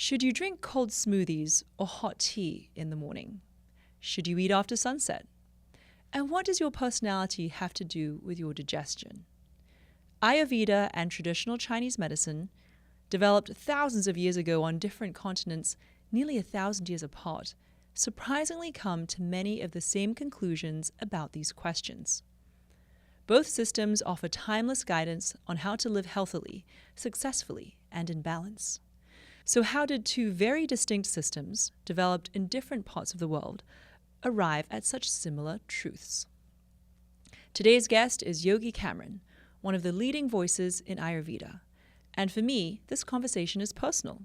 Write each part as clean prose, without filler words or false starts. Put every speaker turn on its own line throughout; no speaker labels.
Should you drink cold smoothies or hot tea in the morning? Should you eat after sunset? And what does your personality have to do with your digestion? Ayurveda and traditional Chinese medicine, developed thousands of years ago on different continents, nearly 1,000 years apart, surprisingly come to many of the same conclusions about these questions. Both systems offer timeless guidance on how to live healthily, successfully, and in balance. So how did two very distinct systems, developed in different parts of the world, arrive at such similar truths? Today's guest is Yogi Cameron, one of the leading voices in Ayurveda. And for me, this conversation is personal.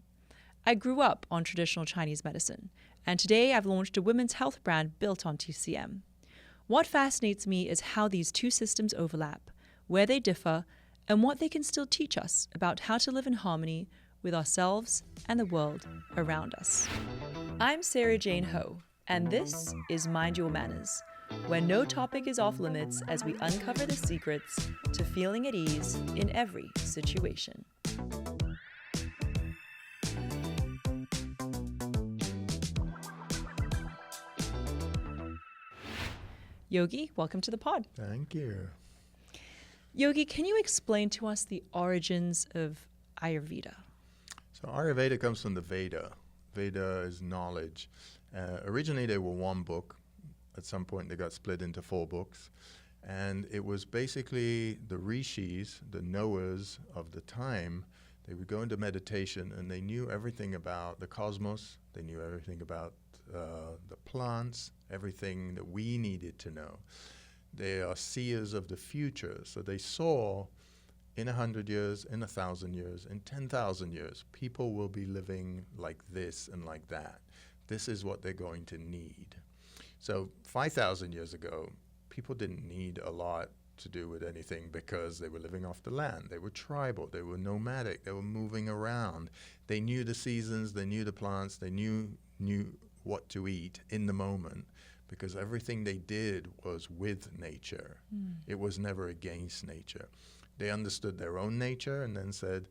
I grew up on traditional Chinese medicine, and today I've launched a women's health brand built on TCM. What fascinates me is how these two systems overlap, where they differ, and what they can still teach us about how to live in harmony with ourselves and the world around us. I'm Sara Jane Ho, and this is Mind Your Manners, where no topic is off limits as we uncover the secrets to feeling at ease in every situation. Yogi, welcome to the pod.
Thank you.
Yogi, can you explain to us the origins of Ayurveda?
So Ayurveda comes from the Veda. Veda is knowledge. Originally, they were one book. At some point, they got split into 4 books. And it was basically the rishis, the knowers of the time. They would go into meditation, and they knew everything about the cosmos. They knew everything about the plants, everything that we needed to know. They are seers of the future. So they saw in 100 years, in 1,000 years, in 10,000 years, people will be living like this and like that. This is what they're going to need. So 5,000 years ago, people didn't need a lot to do with anything because they were living off the land. They were tribal. They were nomadic. They were moving around. They knew the seasons. They knew the plants. They knew what to eat in the moment because everything they did was with nature. It was never against nature. They understood their own nature and then said,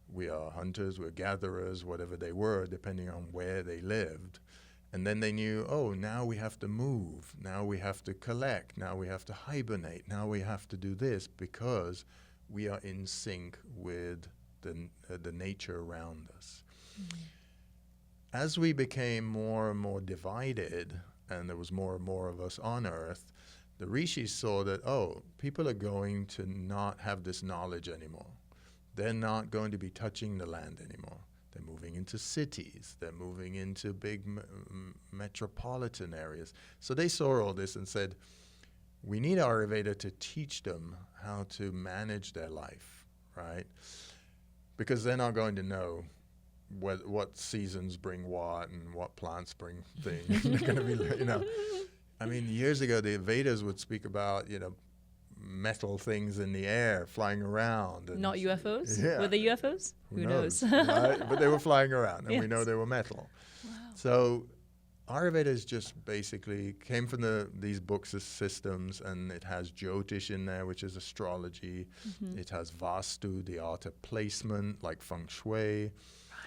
we are hunters, we're gatherers, whatever they were, depending on where they lived. And then they knew, oh, now we have to move, now we have to collect, now we have to hibernate, now we have to do this because we are in sync with the nature around us. As we became more and more divided, and there was more and more of us on Earth, the rishis saw that, oh, people are going to not have this knowledge anymore. They're not going to be touching the land anymore. They're moving into cities. They're moving into big metropolitan areas. So they saw all this and said, we need Ayurveda to teach them how to manage their life, right? Because they're not going to know what seasons bring what and what plants bring things. They're going to be, I mean, years ago, the Vedas would speak about, metal things in the air flying around. And
Not UFOs?
Yeah.
Were they UFOs? Who knows?
Right? But they were flying around, and
Yes.
we know they were metal.
Wow.
So Ayurveda is just basically came from these books as systems, and it has Jyotish in there, which is astrology. It has Vastu, the art of placement, like feng shui.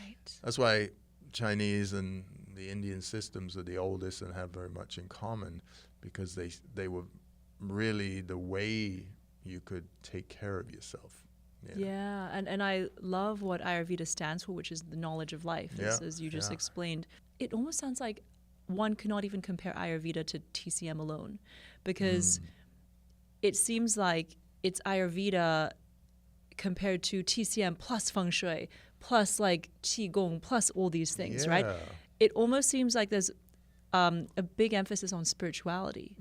Right.
That's why Chinese and the Indian systems are the oldest and have very much in common, because they were really the way you could take care of yourself.
Yeah, and I love what Ayurveda stands for, which is the knowledge of life, as you just explained. It almost sounds like one cannot even compare Ayurveda to TCM alone, because it seems like it's Ayurveda compared to TCM plus feng shui, plus like qigong, plus all these things, right? It almost seems like there's a big emphasis on spirituality.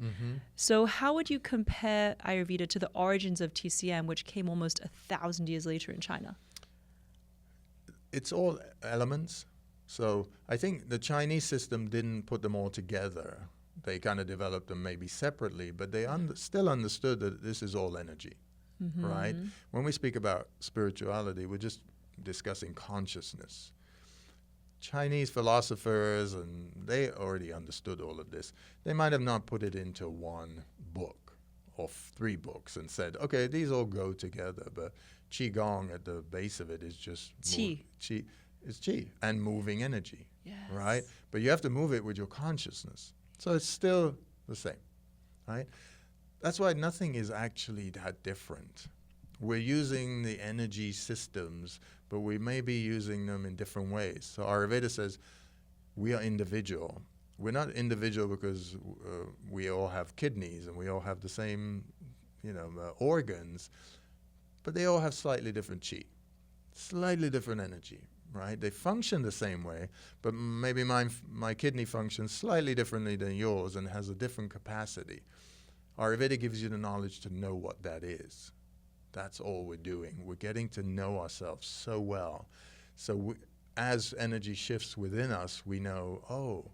So how would you compare Ayurveda to the origins of TCM, which came almost 1,000 years later in China?
It's all elements. So I think the Chinese system didn't put them all together. They kind of developed them maybe separately, but they still understood that this is all energy, right? When we speak about spirituality, we're just discussing consciousness. Chinese philosophers, and they already understood all of this. They might have not put it into one book or 3 books and said, okay, these all go together, but Qigong at the base of it is just
Qi.
is qi and moving energy,
Yes.
right? But you have to move it with your consciousness. So it's still the same, right? That's why nothing is actually that different. We're using the energy systems, but we may be using them in different ways. So Ayurveda says we are individual. We're not individual because we all have kidneys and we all have the same, organs, but they all have slightly different qi, slightly different energy, right? They function the same way, but maybe my kidney functions slightly differently than yours and has a different capacity. Ayurveda gives you the knowledge to know what that is. That's all we're doing. We're getting to know ourselves so well. So as energy shifts within us, we know, oh,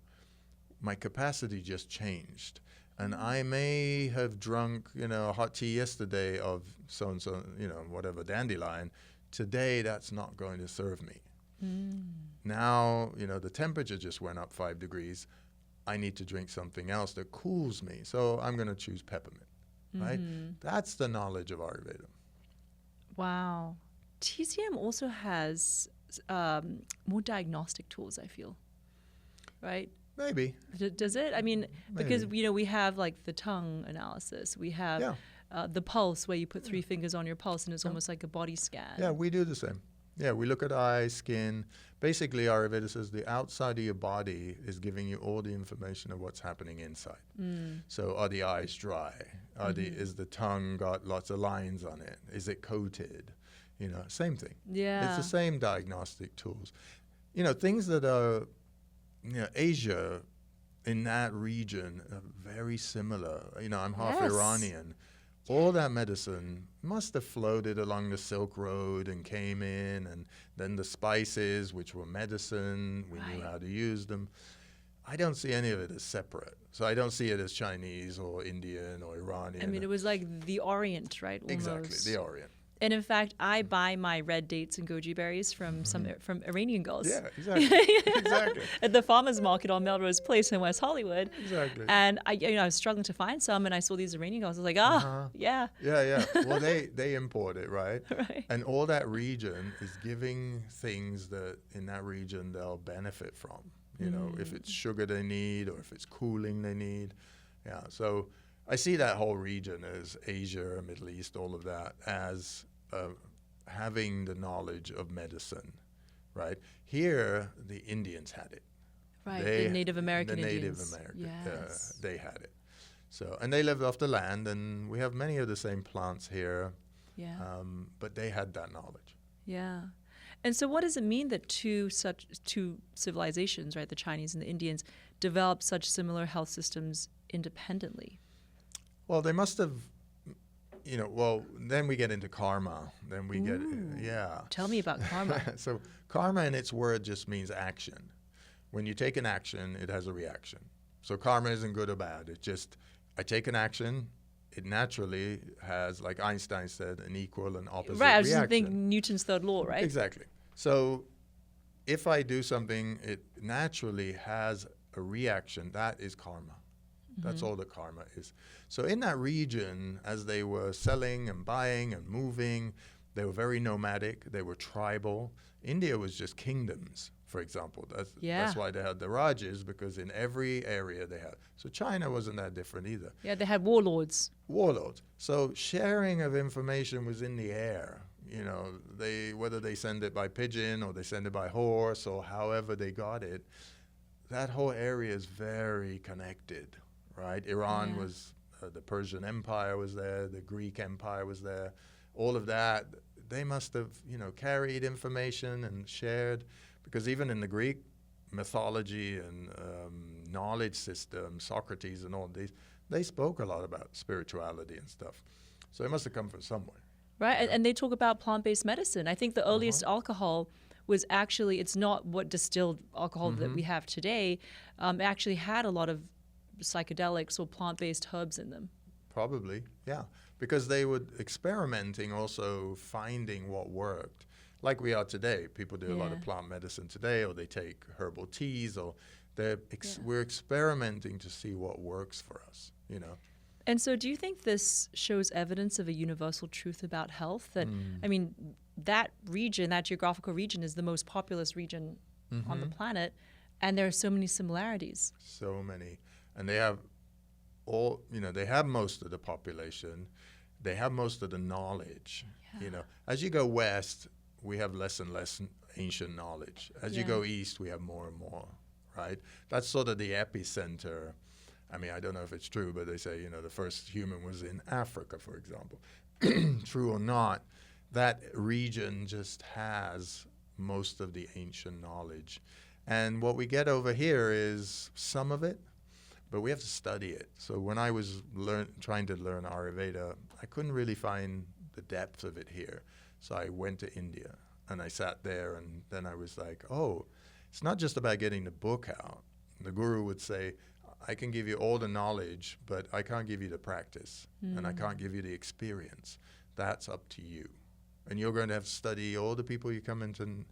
my capacity just changed. And I may have drunk, a hot tea yesterday of so-and-so, whatever, dandelion. Today, that's not going to serve me. Now, the temperature just went up 5 degrees. I need to drink something else that cools me. So I'm going to choose peppermint, right? That's the knowledge of Ayurveda.
Wow. TCM also has more diagnostic tools, I feel, right?
Maybe.
Does it? I mean, because, we have like the tongue analysis. We have the pulse where you put 3 fingers on your pulse and it's almost like a body scan.
Yeah, we do the same. Yeah, we look at eyes, skin. Basically, Ayurveda says the outside of your body is giving you all the information of what's happening inside. So are the eyes dry? Is the tongue got lots of lines on it? Is it coated? Same thing.
Yeah.
It's the same diagnostic tools. Things that are, Asia, in that region, are very similar. I'm half Iranian. All that medicine must have floated along the Silk Road and came in, and then the spices, which were medicine, we knew how to use them. I don't see any of it as separate. So I don't see it as Chinese or Indian or Iranian.
I mean, it was like the Orient, right? Almost.
Exactly, the Orient.
And in fact, I buy my red dates and goji berries from from Iranian girls.
Yeah, exactly. Exactly.
At the farmers market on Melrose Place in West Hollywood.
Exactly.
And I was struggling to find some, and I saw these Iranian girls. I was like, yeah.
Yeah. Well, they import it, right?
Right.
And all that region is giving things that in that region they'll benefit from. If it's sugar they need or if it's cooling they need. Yeah. So I see that whole region as Asia, Middle East, all of that as having the knowledge of medicine, right? Here, the Indians had it.
Right, the Native American
Native
Indians.
American,
Yes.
they had it. So, and they lived off the land, and we have many of the same plants here.
Yeah.
But they had that knowledge.
Yeah. And so what does it mean that two civilizations, right, the Chinese and the Indians, developed such similar health systems independently?
Well, they must have, then we get into karma. Then we get,
Tell me about karma.
So karma in its word just means action. When you take an action, it has a reaction. So karma isn't good or bad. It's just, I take an action, it naturally has, like Einstein said, an equal and opposite reaction.
Right, I was just thinking Newton's third law, right?
Exactly. So if I do something, it naturally has a reaction. That is karma. That's all that karma is. So in that region, as they were selling and buying and moving, they were very nomadic. They were tribal. India was just kingdoms, for example. That's why they had the Rajas, because in every area they had. So China wasn't that different either.
Yeah, they had warlords.
So sharing of information was in the air. Whether they send it by pigeon or they send it by horse or however they got it, that whole area is very connected. Right, Iran was, the Persian Empire was there, the Greek Empire was there, all of that. They must have, carried information and shared, because even in the Greek mythology and knowledge system, Socrates and all these, they spoke a lot about spirituality and stuff. So it must have come from somewhere.
Right, and they talk about plant-based medicine. I think the earliest alcohol was actually, it's not what distilled alcohol that we have today. It actually had a lot of psychedelics or plant-based herbs in them.
Probably, yeah. Because they were experimenting, also finding what worked. Like we are today. People do a lot of plant medicine today, or they take herbal teas, or we're experimenting to see what works for us,
And so do you think this shows evidence of a universal truth about health? That, I mean, that region, that geographical region, is the most populous region on the planet, and there are so many similarities.
So many. And they have they have most of the population. They have most of the knowledge. As you go west, we have less and less ancient knowledge. As you go east, we have more and more, right? That's sort of the epicenter. I mean, I don't know if it's true, but they say, the first human was in Africa, for example. True or not, that region just has most of the ancient knowledge. And what we get over here is some of it, but we have to study it. So when I was trying to learn Ayurveda, I couldn't really find the depth of it here. So I went to India and I sat there, and then I was like, oh, it's not just about getting the book out. The guru would say, I can give you all the knowledge, but I can't give you the practice, and I can't give you the experience. That's up to you. And you're going to have to study all the people you come into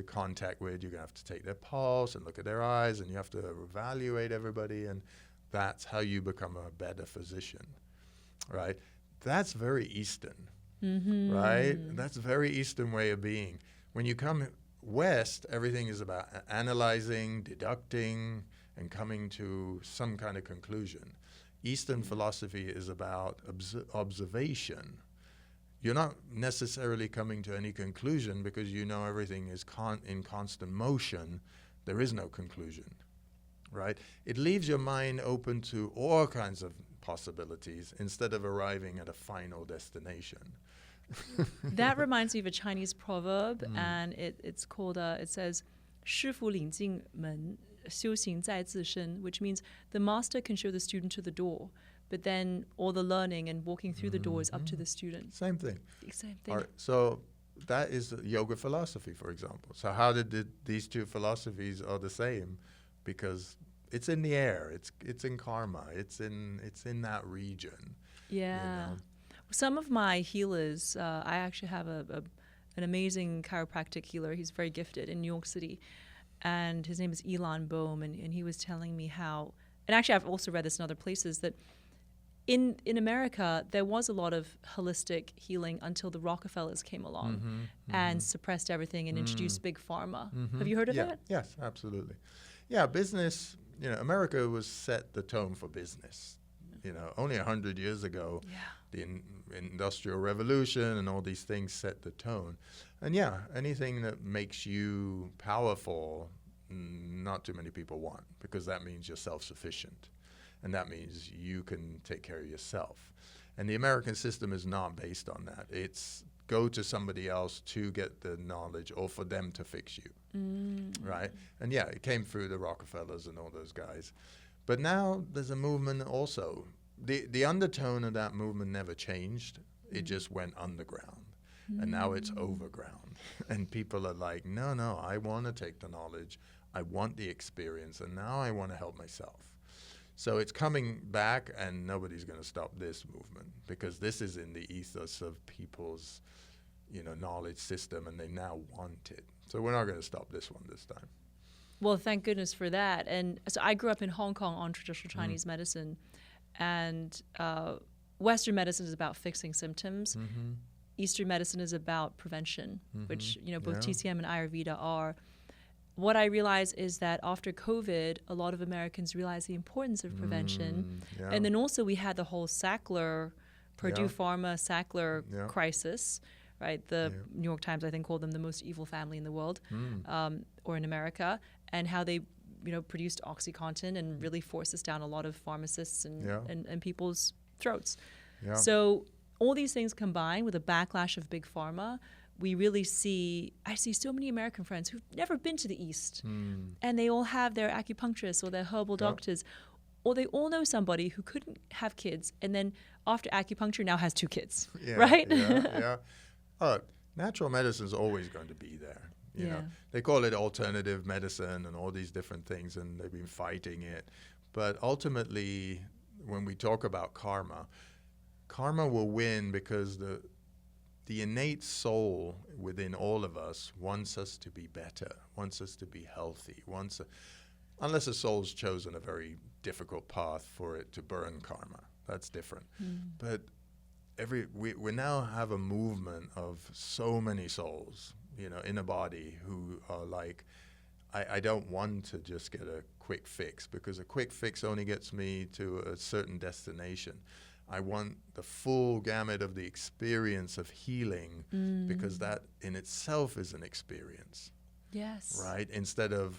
contact with. You're going to have to take their pulse and look at their eyes, and you have to evaluate everybody, and that's how you become a better physician, right? That's very Eastern, right? That's a very Eastern way of being. When you come west, everything is about analyzing, deducting, and coming to some kind of conclusion. Eastern philosophy is about observation. You're not necessarily coming to any conclusion because everything is in constant motion. There is no conclusion, right? It leaves your mind open to all kinds of possibilities instead of arriving at a final destination.
That reminds me of a Chinese proverb, and it's called, it says, 师傅领进门, 修行在自身, which means the master can show the student to the door, but then all the learning and walking through the door is up to the student.
Same thing.
Same thing.
All right, so that is yoga philosophy, for example. So how did these two philosophies are the same? Because it's in the air. It's in karma. It's in that region.
Yeah. Some of my healers, I actually have an amazing chiropractic healer. He's very gifted in New York City, and his name is Elon Bohm, and he was telling me how, and actually I've also read this in other places, that in America there was a lot of holistic healing until the Rockefellers came along and suppressed everything and introduced big pharma. Have you heard of that?
Yes, absolutely. Yeah, business, America was set the tone for business. Only 100 years ago, the Industrial Revolution and all these things set the tone. And anything that makes you powerful, not too many people want, because that means you're self-sufficient. And that means you can take care of yourself. And the American system is not based on that. It's go to somebody else to get the knowledge or for them to fix you, right? And it came through the Rockefellers and all those guys. But now there's a movement also. The undertone of that movement never changed. It just went underground. And now it's overground. And people are like, no, I want to take the knowledge. I want the experience. And now I want to help myself. So it's coming back, and nobody's going to stop this movement because this is in the ethos of people's, knowledge system, and they now want it. So we're not going to stop this one this time.
Well, thank goodness for that. And so I grew up in Hong Kong on traditional Chinese medicine, and Western medicine is about fixing symptoms. Eastern medicine is about prevention, which both TCM and Ayurveda are. What I realize is that after COVID, a lot of Americans realized the importance of prevention. And then also we had the whole Sackler, Purdue Pharma Sackler crisis, right? The New York Times, I think, called them the most evil family in the world, or in America, and how they produced OxyContin and really forced this down a lot of pharmacists and people's throats. So all these things combined with a backlash of big pharma, I see so many American friends who've never been to the East, and they all have their acupuncturists or their herbal doctors, or they all know somebody who couldn't have kids, and then after acupuncture now has 2 kids, right?
Natural medicine is always going to be there. They call it alternative medicine and all these different things, and they've been fighting it. But ultimately, when we talk about karma will win because the innate soul within all of us wants us to be better, wants us to be healthy, unless a soul's chosen a very difficult path for it to burn karma. That's different. But we now have a movement of so many souls, in a body who are like, I don't want to just get a quick fix, because a quick fix only gets me to a certain destination. I want the full gamut of the experience of healing, because that in itself is an experience.
Yes.
Right? Instead of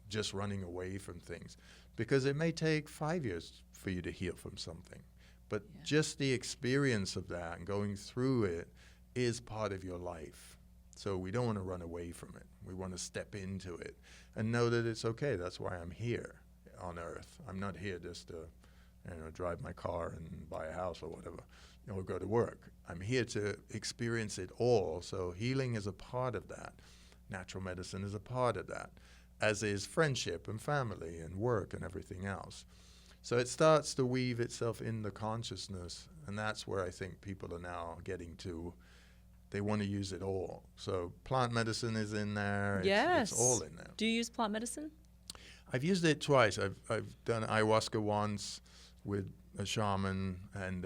just running away from things. Because it may take 5 years for you to heal from something. But just the experience of that and going through it is part of your life. So we don't want to run away from it. We want to step into it and know that it's okay. That's why I'm here on earth. I'm not here just to drive my car and buy a house or whatever, or go to work. I'm here to experience it all. So healing is a part of that. Natural medicine is a part of that, as is friendship and family and work and everything else. So it starts to weave itself in the consciousness, and that's where I think people are now getting to. They want to use it all. So plant medicine is in there.
Yes.
It's all in there.
Do you use plant medicine?
I've used it twice. I've done ayahuasca once with a shaman, and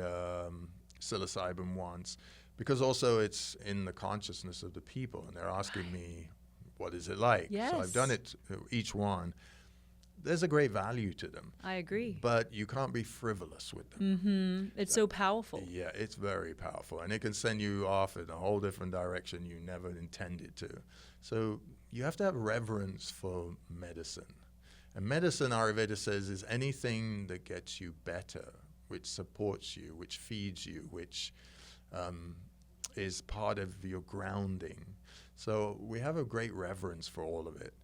psilocybin once, because also it's in the consciousness of the people, and they're asking me, what is it like?
Yes.
So I've done it, each one. There's a great value to them.
I agree.
But you can't be frivolous with them.
Mm-hmm. It's so powerful.
Yeah, it's very powerful. And it can send you off in a whole different direction you never intended to. So you have to have reverence for medicine. And medicine, Ayurveda says, is anything that gets you better, which supports you, which feeds you, which is part of your grounding. So we have a great reverence for all of it.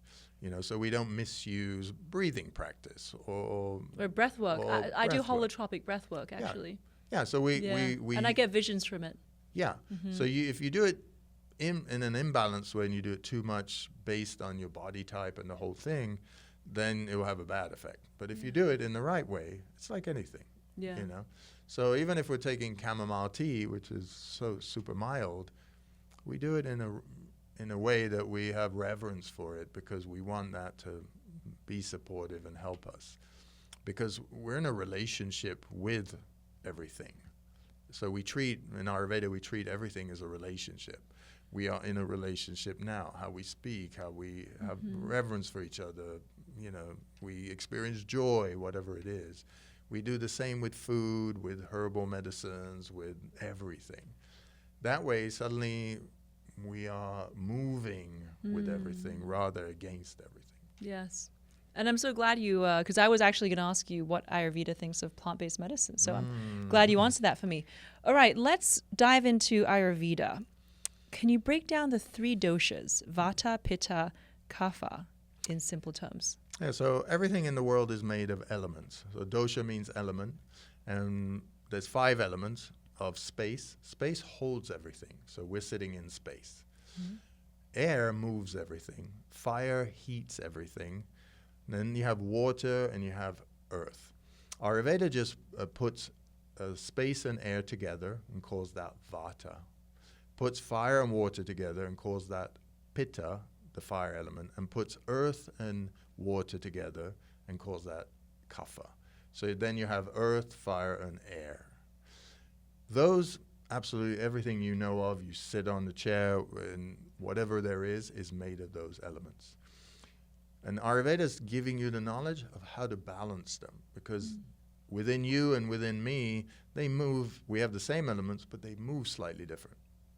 So we don't misuse breathing practice or
breath work. I do
breath work.
holotropic breath work, actually.
Yeah, so we
and I get visions from it.
Yeah, so if you do it in an imbalance way, and you do it too much based on your body type and the whole thing, then it will have a bad effect. But if you do it in the right way, it's like anything.
Yeah.
So even if we're taking chamomile tea, which is so super mild, we do it in a way that we have reverence for it, because we want that to be supportive and help us. Because we're in a relationship with everything. So in Ayurveda, we treat everything as a relationship. We are in a relationship now, how we speak, how we have reverence for each other, we experience joy, whatever it is. We do the same with food, with herbal medicines, with everything. That way, suddenly, we are moving with everything rather against everything.
Yes. And I'm so glad you, because I was actually going to ask you what Ayurveda thinks of plant-based medicine. So I'm glad you answered that for me. All right, let's dive into Ayurveda. Can you break down the 3 doshas, Vata, Pitta, Kapha, in simple terms?
Yeah, so everything in the world is made of elements. So dosha means element, and there's 5 elements of space. Space holds everything, so we're sitting in space. Air moves everything. Fire heats everything. Then you have water and you have earth. Ayurveda just puts space and air together and calls that Vata. Puts fire and water together and calls that Pitta, the fire element, and puts earth and water together and calls that Kapha. So then you have earth, fire, and air. Those, absolutely everything you know of, you sit on the chair, and whatever there is made of those elements. And Ayurveda is giving you the knowledge of how to balance them, because within you and within me, they move. We have the same elements, but they move slightly different,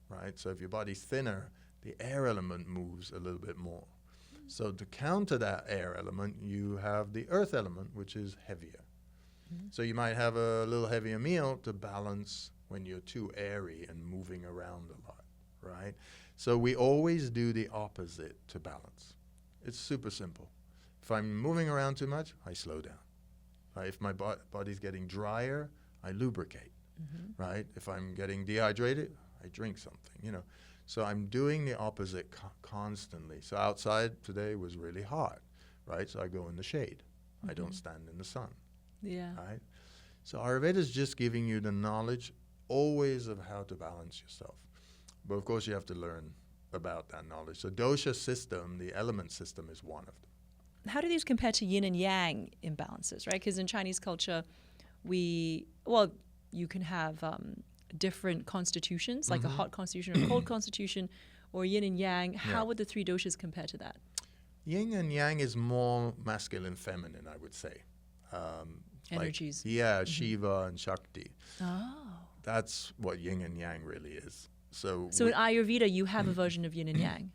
right? So if your body's thinner, the air element moves a little bit more. So to counter that air element, you have the earth element, which is heavier. So you might have a little heavier meal to balance when you're too airy and moving around a lot, right? So we always do the opposite to balance. It's super simple. If I'm moving around too much, I slow down. Right? If my body's getting drier, I lubricate, right? If I'm getting dehydrated, I drink something, So I'm doing the opposite constantly. So outside today was really hot, right? So I go in the shade. I don't stand in the sun.
Yeah.
Right? So Ayurveda is just giving you the knowledge always of how to balance yourself. But of course you have to learn about that knowledge. So dosha system, the element system, is one of them.
How do these compare to yin and yang imbalances, right? Because in Chinese culture, you can have different constitutions, like a hot constitution or cold constitution, or yin and yang. How would the three doshas compare to that?
Yin and yang is more masculine, feminine, I would say.
Energies.
Shiva and Shakti.
Oh.
That's what yin and yang really is. So
in Ayurveda, you have a version of yin and yang.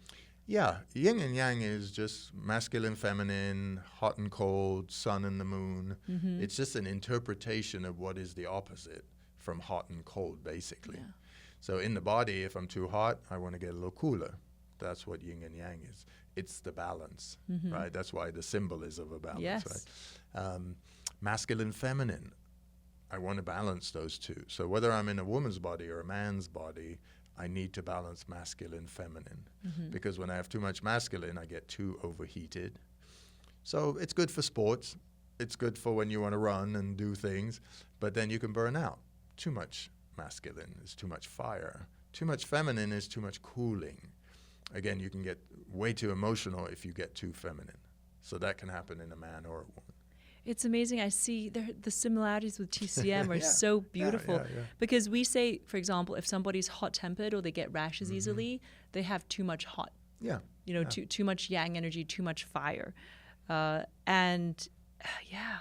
Yeah, yin and yang is just masculine, feminine, hot and cold, sun and the moon. It's just an interpretation of what is the opposite from hot and cold, basically.
Yeah.
So in the body, if I'm too hot, I want to get a little cooler. That's what yin and yang is. It's the balance, right? That's why the symbol is of a balance,
Yes.
right? Masculine, feminine. I want to balance those two. So whether I'm in a woman's body or a man's body, I need to balance masculine, feminine. Because when I have too much masculine, I get too overheated. So it's good for sports. It's good for when you want to run and do things. But then you can burn out. Too much masculine is too much fire. Too much feminine is too much cooling. Again, you can get way too emotional if you get too feminine. So that can happen in a man or a woman.
It's amazing. I see the similarities with TCM are so beautiful.
Yeah.
Because we say, for example, if somebody's hot-tempered or they get rashes easily, they have too much hot.
Yeah.
Too much yang energy, too much fire. Yeah.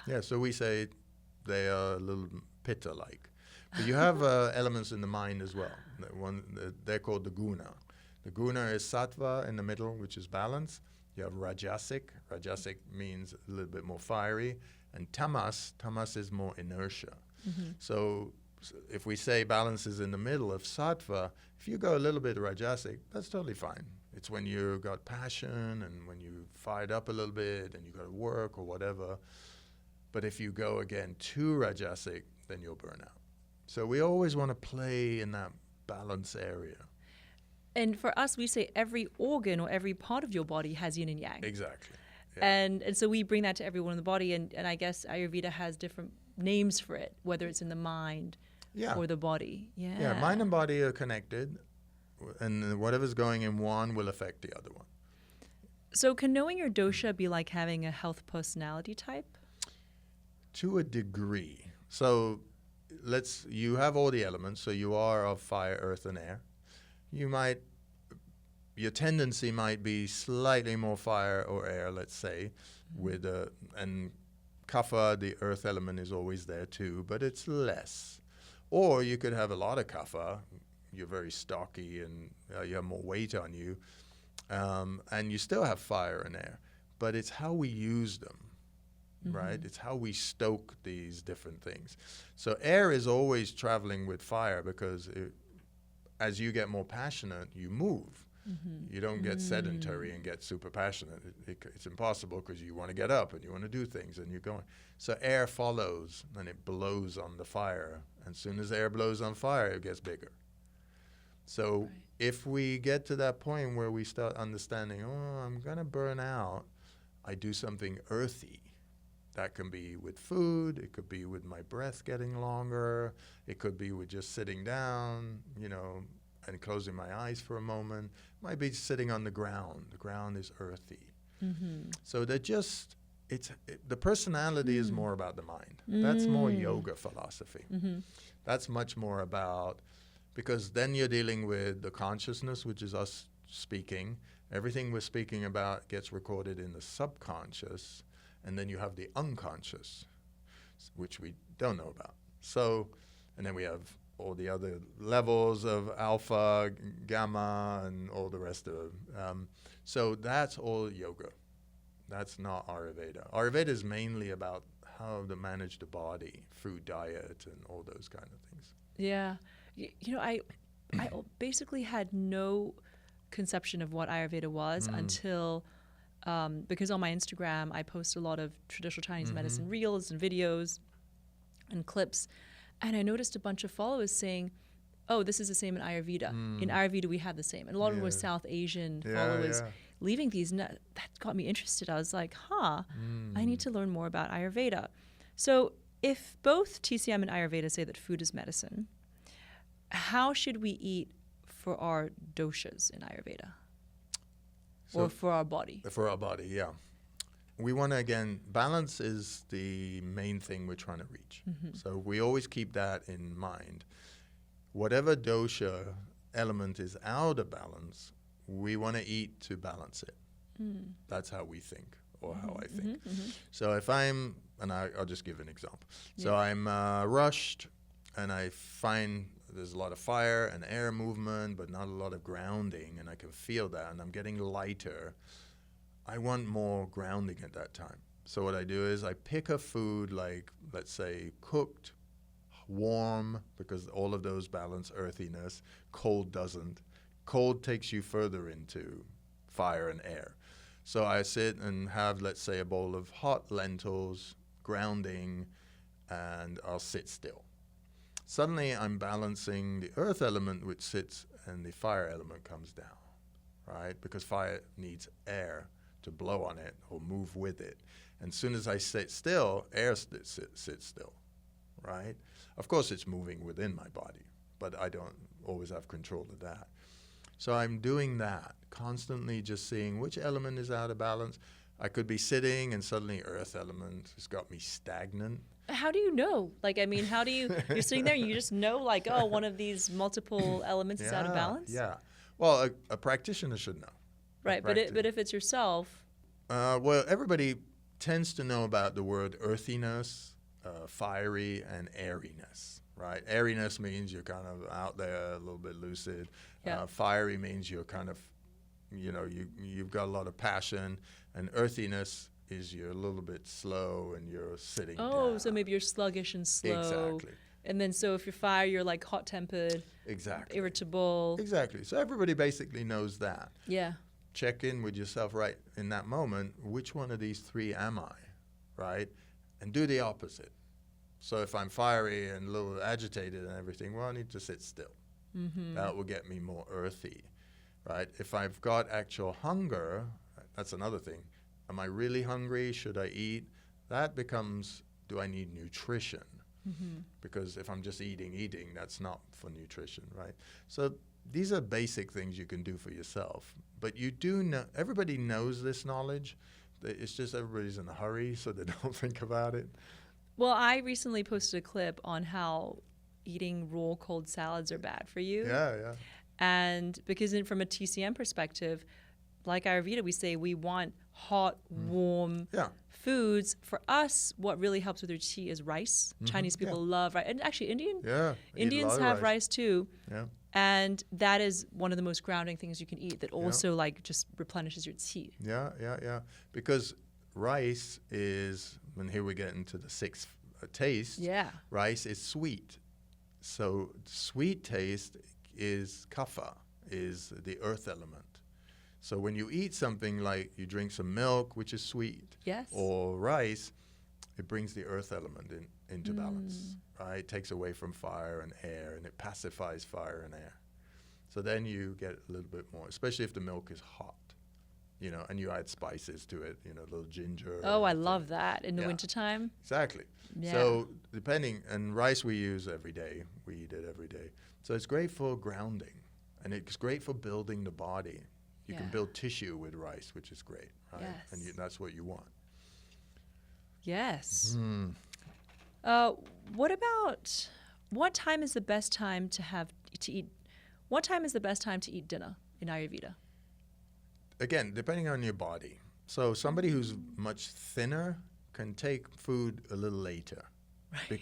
Yeah, so we say they are a little pitta-like. But you have elements in the mind as well. They're called the guna. The guna is sattva in the middle, which is balance. You have rajasic. Rajasic means a little bit more fiery. And tamas is more inertia. So if we say balance is in the middle of sattva, if you go a little bit rajasic, that's totally fine. It's when you got passion and when you fired up a little bit and you got to work or whatever. But if you go again too rajasic, then you'll burn out. So we always want to play in that balance area.
And for us, we say every organ or every part of your body has yin and yang.
Exactly. Yeah.
And so we bring that to everyone in the body. And I guess Ayurveda has different names for it, whether it's in the mind or the body.
Yeah, mind and body are connected. And whatever's going in one will affect the other one.
So can knowing your dosha be like having a health personality type?
To a degree. So you have all the elements. So you are of fire, earth, and air. Your tendency might be slightly more fire or air, let's say, and kapha, the earth element, is always there too, but it's less. Or you could have a lot of kapha, you're very stocky and you have more weight on you, and you still have fire and air, but it's how we use them, right? It's how we stoke these different things. So air is always traveling with fire because as you get more passionate, you move. You don't get sedentary and get super passionate. It's impossible because you want to get up and you want to do things and you're going. So air follows and it blows on the fire. And as soon as air blows on fire, it gets bigger. So if we get to that point where we start understanding, I'm going to burn out, I do something earthy. That can be with food. It could be with my breath getting longer. It could be with just sitting down, and closing my eyes for a moment. It might be sitting on the ground. The ground is earthy. So the personality is more about the mind. That's more yoga philosophy. That's much more about, because then you're dealing with the consciousness, which is us speaking. Everything we're speaking about gets recorded in the subconscious, and then you have the unconscious, which we don't know about. So, and then we have all the other levels of alpha, gamma, and all the rest of them. So that's all yoga. That's not Ayurveda. Ayurveda is mainly about how to manage the body, food, diet, and all those kind of things.
Yeah. I basically had no conception of what Ayurveda was until, because on my Instagram, I post a lot of traditional Chinese medicine reels and videos and clips. And I noticed a bunch of followers saying, this is the same in Ayurveda. In Ayurveda, we have the same. And a lot of them were South Asian followers leaving these. That got me interested. I was like, I need to learn more about Ayurveda. So if both TCM and Ayurveda say that food is medicine, how should we eat for our doshas in Ayurveda? Or for our body?
For our body, yeah. We want to, again, balance is the main thing we're trying to reach. So we always keep that in mind. whatever dosha element is out of balance, we want to eat to balance it. That's how we think, or how I think. So if I'm, and I'll just give an example. So I'm rushed, and I find there's a lot of fire and air movement, but not a lot of grounding, and I can feel that, and I'm getting lighter. I want more grounding at that time. So what I do is I pick a food like, let's say, cooked, warm, because all of those balance earthiness. Cold doesn't. Cold takes you further into fire and air. So I sit and have, let's say, a bowl of hot lentils, grounding, and I'll sit still. Suddenly I'm balancing the earth element, which sits, and the fire element comes down, right? Because fire needs air to blow on it or move with it. And as soon as I sit still, air sits still, right? Of course, it's moving within my body, but I don't always have control of that. So I'm doing that, constantly just seeing which element is out of balance. I could be sitting and suddenly earth element has got me stagnant.
How do you know? Like, I mean, how do you, you're sitting there and you just know, like, oh, one of these multiple elements is out of balance?
Yeah. Well, a practitioner should know.
Right, but if it's yourself.
Well, everybody tends to know about the word earthiness, fiery, and airiness, right? Airiness means you're kind of out there, a little bit lucid.
Yeah.
Fiery means you're kind of, you've got a lot of passion. And earthiness is you're a little bit slow and you're sitting down.
Oh, so maybe you're sluggish and slow.
Exactly.
And then so if you're fire, you're like hot-tempered.
Exactly.
Irritable.
Exactly. So everybody basically knows that.
Yeah.
Check in with yourself right in that moment. Which one of these three am I, right? And do the opposite. So if I'm fiery and a little agitated and everything, well, I need to sit still. That will get me more earthy, right? If I've got actual hunger, that's another thing. Am I really hungry? Should I eat? That becomes, do I need nutrition? Because if I'm just eating, that's not for nutrition, right? So these are basic things you can do for yourself. But you do know, everybody knows this knowledge. It's just everybody's in a hurry, so they don't think about it.
Well, I recently posted a clip on how eating raw cold salads are bad for you.
Yeah.
And because from a TCM perspective, like Ayurveda, we say we want hot, warm foods. For us, what really helps with your tea is rice. Chinese people love rice. And actually Indians have rice too.
Yeah.
And that is one of the most grounding things you can eat that also like just replenishes your tea.
Yeah. Because rice is, and here we get into the sixth taste.
Yeah.
Rice is sweet. So sweet taste is kapha, is the earth element. So when you eat something like you drink some milk, which is sweet, or rice, it brings the earth element into balance, right? It takes away from fire and air, and it pacifies fire and air. So then you get a little bit more, especially if the milk is hot, and you add spices to it, a little ginger.
Oh, I love that in the wintertime.
Exactly. Yeah. So and rice we use every day. We eat it every day. So it's great for grounding, and it's great for building the body. You can build tissue with rice, which is great, right?
Yes.
And that's what you want.
Yes. What time is the best time to eat? What time is the best time to eat dinner in Ayurveda?
Again, depending on your body. So somebody who's much thinner can take food a little later. Right.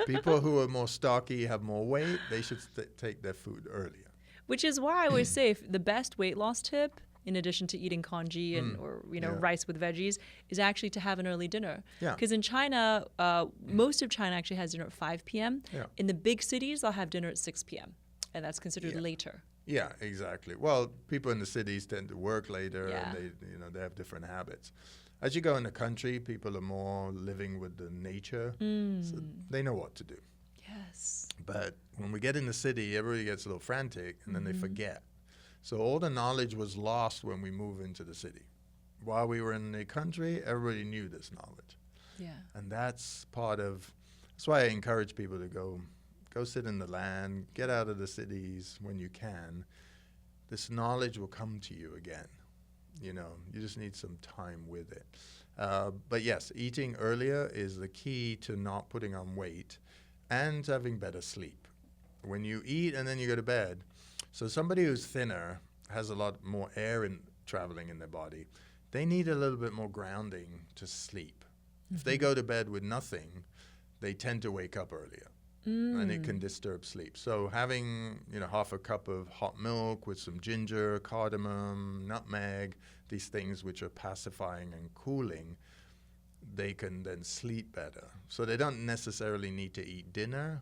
People who are more stocky, have more weight, they should take their food earlier. Which
is why I always say the best weight loss tip, in addition to eating congee or rice with veggies, is actually to have an early dinner. Because in China, most of China actually has dinner at 5 p.m. In the big cities, they'll have dinner at 6 p.m. And that's considered later.
Yeah, exactly. Well, people in the cities tend to work later, and they have different habits. As you go in the country, people are more living with the nature, so they know what to do.
Yes.
But when we get in the city, everybody gets a little frantic, and then they forget. So all the knowledge was lost when we move into the city. While we were in the country, everybody knew this knowledge.
Yeah.
And that's why I encourage people to go sit in the land, get out of the cities when you can. This knowledge will come to you again. You just need some time with it. But yes, eating earlier is the key to not putting on weight and having better sleep. when you eat and then you go to bed, so somebody who's thinner has a lot more air traveling in their body. They need a little bit more grounding to sleep. If they go to bed with nothing, they tend to wake up earlier. And it can disturb sleep. So having, half a cup of hot milk with some ginger, cardamom, nutmeg, these things which are pacifying and cooling, they can then sleep better. So they don't necessarily need to eat dinner,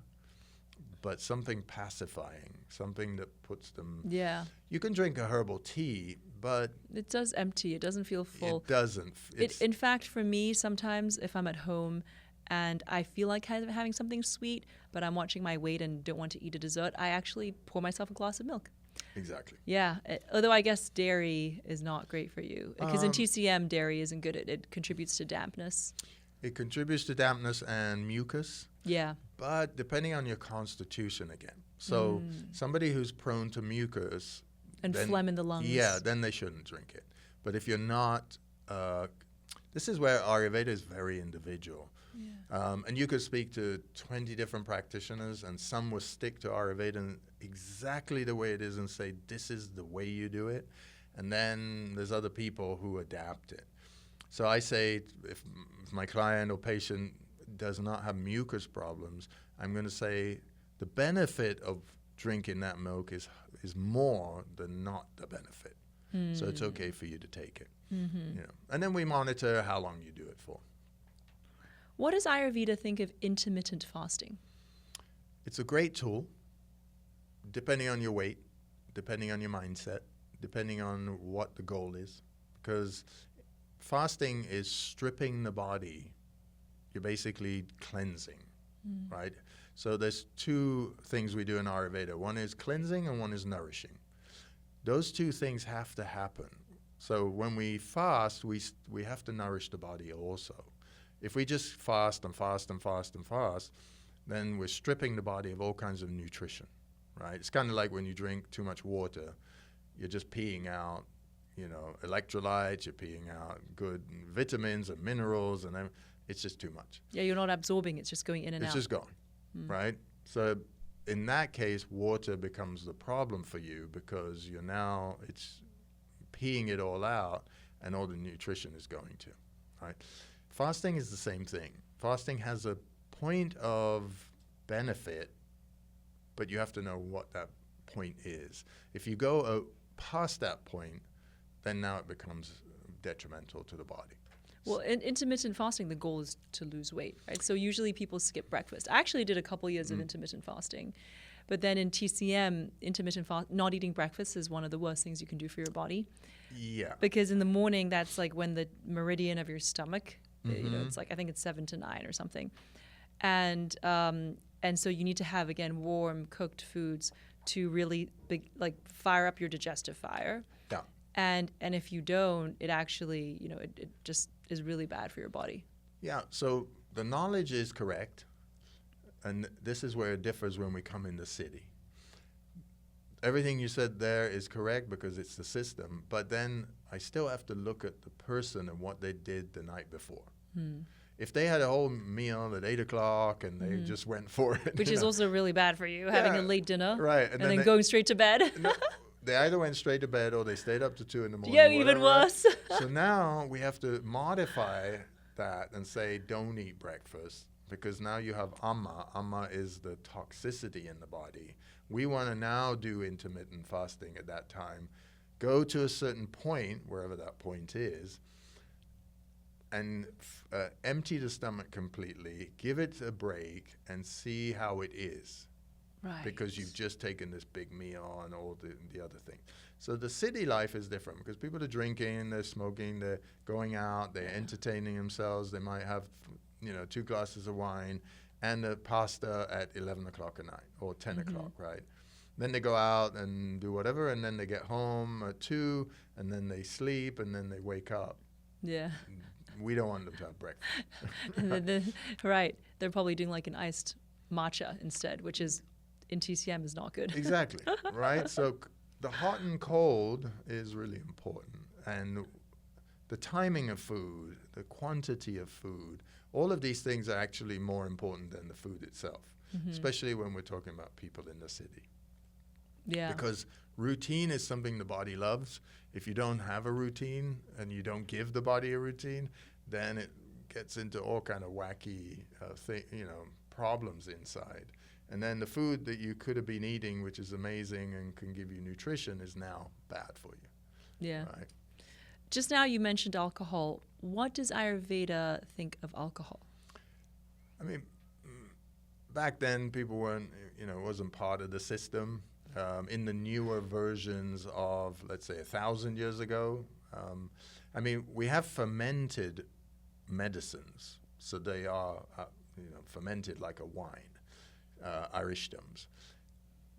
but something pacifying, something that puts them...
Yeah.
You can drink a herbal tea, but...
It does empty. It doesn't feel full.
It doesn't.
In fact, for me, sometimes if I'm at home and I feel like having something sweet, but I'm watching my weight and don't want to eat a dessert, I actually pour myself a glass of milk.
Exactly.
Yeah. Although I guess dairy is not great for you. Because in TCM, dairy isn't good. It contributes to dampness.
It contributes to dampness and mucus.
Yeah.
But depending on your constitution again. So somebody who's prone to mucus...
And phlegm in the lungs.
Yeah, then they shouldn't drink it. But if you're not... this is where Ayurveda is very individual. Yeah. And you could speak to 20 different practitioners, and some will stick to Ayurveda exactly the way it is and say, this is the way you do it. And then there's other people who adapt it. So I say, if my client or patient does not have mucus problems, I'm going to say the benefit of drinking that milk is more than not the benefit. So it's okay for you to take it. And then we monitor how long you do it for.
What does Ayurveda think of intermittent fasting?
It's a great tool, depending on your weight, depending on your mindset, depending on what the goal is. Because fasting is stripping the body. You're basically cleansing, right? So there's two things we do in Ayurveda. One is cleansing and one is nourishing. Those two things have to happen. So when we fast, we have to nourish the body also. If we just fast and fast and fast and fast, then we're stripping the body of all kinds of nutrition, right? It's kind of like when you drink too much water, you're just peeing out, electrolytes, you're peeing out good vitamins and minerals, and then it's just too much.
Yeah, you're not absorbing, it's just going in and out.
It's just gone, right? So in that case, water becomes the problem for you because it's peeing it all out and all the nutrition is going to, right? Fasting is the same thing. Fasting has a point of benefit, but you have to know what that point is. If you go past that point, then now it becomes detrimental to the body.
Well, in intermittent fasting, the goal is to lose weight, right? So usually people skip breakfast. I actually did a couple years of intermittent fasting. But then in TCM, not eating breakfast is one of the worst things you can do for your body.
Yeah.
Because in the morning, that's like when the meridian of your stomach, it's like, I think it's 7 to 9 or something. And so you need to have, again, warm cooked foods to really fire up your digestive fire.
Yeah.
And if you don't, it actually, it just is really bad for your body.
Yeah. So the knowledge is correct. And this is where it differs when we come in the city. Everything you said there is correct because it's the system, but then I still have to look at the person and what they did the night before. If they had a whole meal at 8 o'clock and they just went for it.
Which is also really bad for you, having a late dinner.
Right.
And then going straight to bed.
No, they either went straight to bed or they stayed up to 2 in the morning.
Yeah, even worse.
Right? So now we have to modify that and say, don't eat breakfast. Because now you have amma. Amma is the toxicity in the body. We want to now do intermittent fasting at that time. Go to a certain point, wherever that point is, and empty the stomach completely, give it a break, and see how it is.
Right.
Because you've just taken this big meal and all the other things. So the city life is different because people are drinking, they're smoking, they're going out, they're entertaining themselves. They might have 2 glasses of wine and a pasta at 11 o'clock at night or 10 o'clock, right? Then they go out and do whatever, and then they get home at 2, and then they sleep, and then they wake up.
Yeah.
We don't want them to have breakfast.
Right. They're probably doing like an iced matcha instead, which is in TCM is not good.
Exactly, right? So the hot and cold is really important. And the timing of food, the quantity of food, all of these things are actually more important than the food itself. especially when we're talking about people in the city.
Yeah.
Because routine is something the body loves. If you don't have a routine and you don't give the body a routine, then it gets into all kind of wacky problems inside. And then the food that you could have been eating, which is amazing and can give you nutrition, is now bad for you.
Yeah.
Right?
Just now you mentioned alcohol. What does Ayurveda think of alcohol?
I mean, back then people weren't, it wasn't part of the system. In the newer versions of, let's say, 1,000 years ago, we have fermented medicines. So they are, fermented like a wine. Arishtams.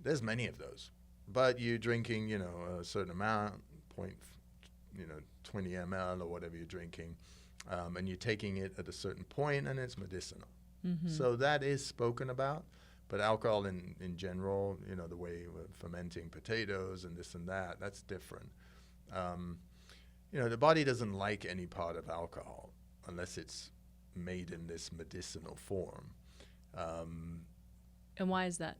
There's many of those, but you're drinking, a certain amount, 20 ml or whatever you're drinking, and you're taking it at a certain point, and it's medicinal. So that is spoken about, but alcohol in general, the way we're fermenting potatoes and this and that, that's different. The body doesn't like any part of alcohol unless it's made in this medicinal form.
And why is that?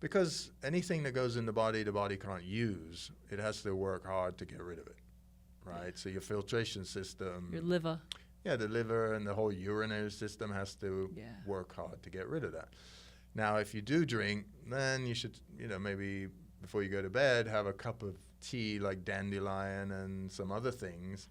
Because anything that goes in the body can't use. It has to work hard to get rid of it, right? So your filtration system.
Your liver.
Yeah, the liver and the whole urinary system has to work hard to get rid of that. Now, if you do drink, then you should, maybe before you go to bed, have a cup of tea like dandelion and some other things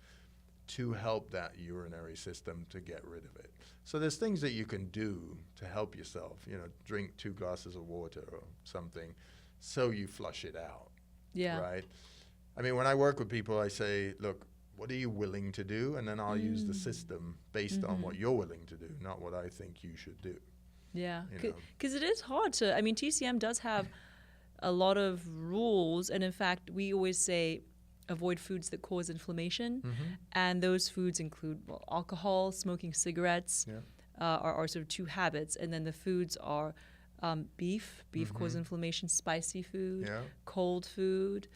to help that urinary system to get rid of it. So there's things that you can do to help yourself, drink 2 glasses of water or something so you flush it out, right? I mean, when I work with people, I say, look, what are you willing to do? And then I'll use the system based on what you're willing to do, not what I think you should do.
Yeah, because it is hard to, TCM does have a lot of rules. And in fact, we always say, avoid foods that cause inflammation, and those foods include alcohol, smoking cigarettes, are sort of 2 habits, and then the foods are beef causes inflammation, spicy food, cold food,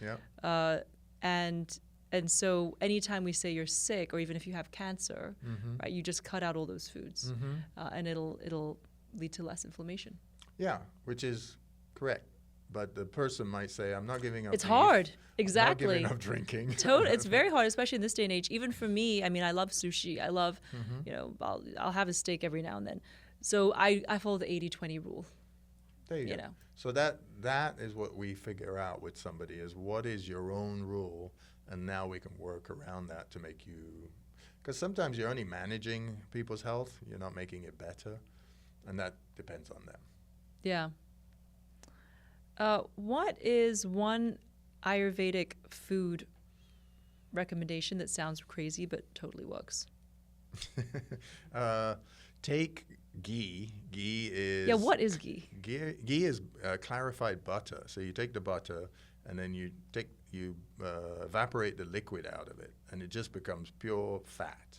and so anytime we say you're sick, or even if you have cancer, right, you just cut out all those foods, and it'll lead to less inflammation.
Yeah, which is correct. But the person might say, I'm not giving up.
It's hard. Exactly.
I'm not giving up drinking.
It's very hard, especially in this day and age. Even for me, I love sushi. I love, I'll have a steak every now and then. So I follow the 80-20 rule.
There you go. So that is what we figure out with somebody is what is your own rule, and now we can work around that to make you, because sometimes you're only managing people's health. You're not making it better, and that depends on them.
Yeah. What is one Ayurvedic food recommendation that sounds crazy but totally works?
Take ghee. Ghee is...
Yeah, what is ghee?
Ghee is clarified butter. So you take the butter and then you evaporate the liquid out of it, and it just becomes pure fat.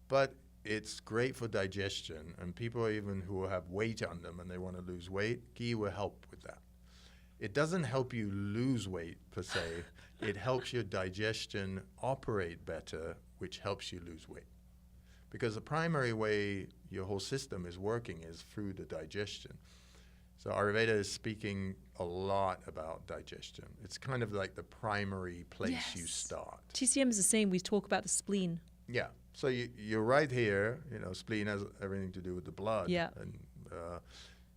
But it's great for digestion, and people even who have weight on them and they want to lose weight, ghee will help with that. It doesn't help you lose weight per se. It helps your digestion operate better, which helps you lose weight. Because the primary way your whole system is working is through the digestion. So Ayurveda is speaking a lot about digestion. It's kind of like the primary place you start.
TCM is the same. We talk about the spleen.
Yeah. So you're right here. Spleen has everything to do with the blood.
Yeah.
And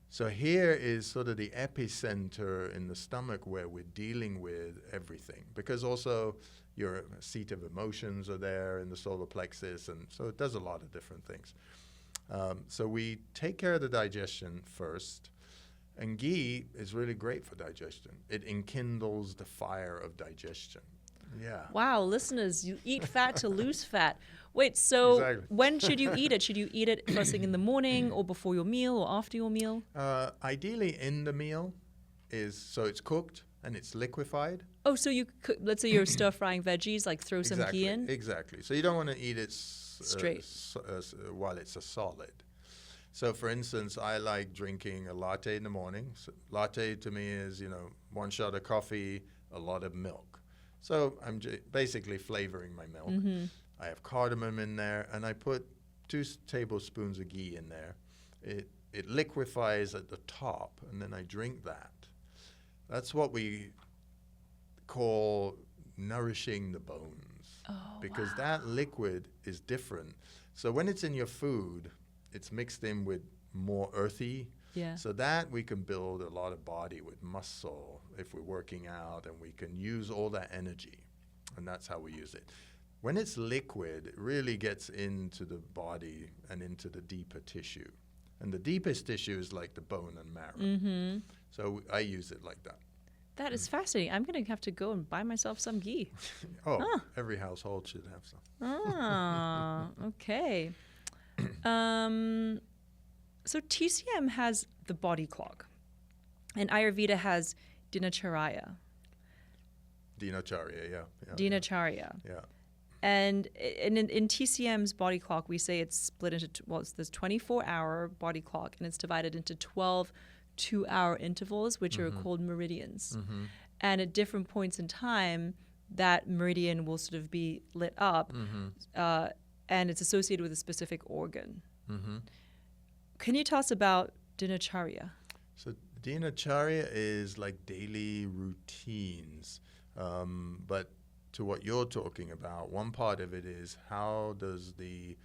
so here is sort of the epicenter in the stomach where we're dealing with everything. Because also your seat of emotions are there in the solar plexus, and so it does a lot of different things. So we take care of the digestion first. And ghee is really great for digestion. It enkindles the fire of digestion. Yeah.
Wow, listeners, you eat fat to lose fat. Wait, so when should you eat it? Should you eat it first thing in the morning or before your meal or after your meal?
Ideally in the meal so it's cooked and it's liquefied.
Oh, so you could, let's say you're stir frying veggies, like throw some ghee in?
Exactly. So you don't want to eat it
straight
while it's a solid. So, for instance, I like drinking a latte in the morning. So latte to me is, 1 shot of coffee, a lot of milk. So I'm basically flavoring my milk. I have cardamom in there, and I put 2 tablespoons of ghee in there. it liquefies at the top, and then I drink that. That's what we call nourishing the bones, because that liquid is different. So when it's in your food, it's mixed in with more earthy.
Yeah.
So that we can build a lot of body with muscle if we're working out, and we can use all that energy, and that's how we use it. When it's liquid, it really gets into the body and into the deeper tissue. And the deepest tissue is like the bone and marrow.
Mm-hmm.
So I use it like that.
That is fascinating. I'm going to have to go and buy myself some ghee.
Every household should have some.
Okay. So TCM has the body clock, and Ayurveda has dinacharya.
Dinacharya, yeah.
Dinacharya.
Yeah.
And in TCM's body clock, we say it's split into, it's this 24-hour body clock, and it's divided into 12 2-hour intervals, which are called meridians.
Mm-hmm.
And at different points in time, that meridian will sort of be lit up, and it's associated with a specific organ.
Mm-hmm.
Can you tell us about dinacharya?
So dinacharya is like daily routines, but to what you're talking about, one part of it is how does the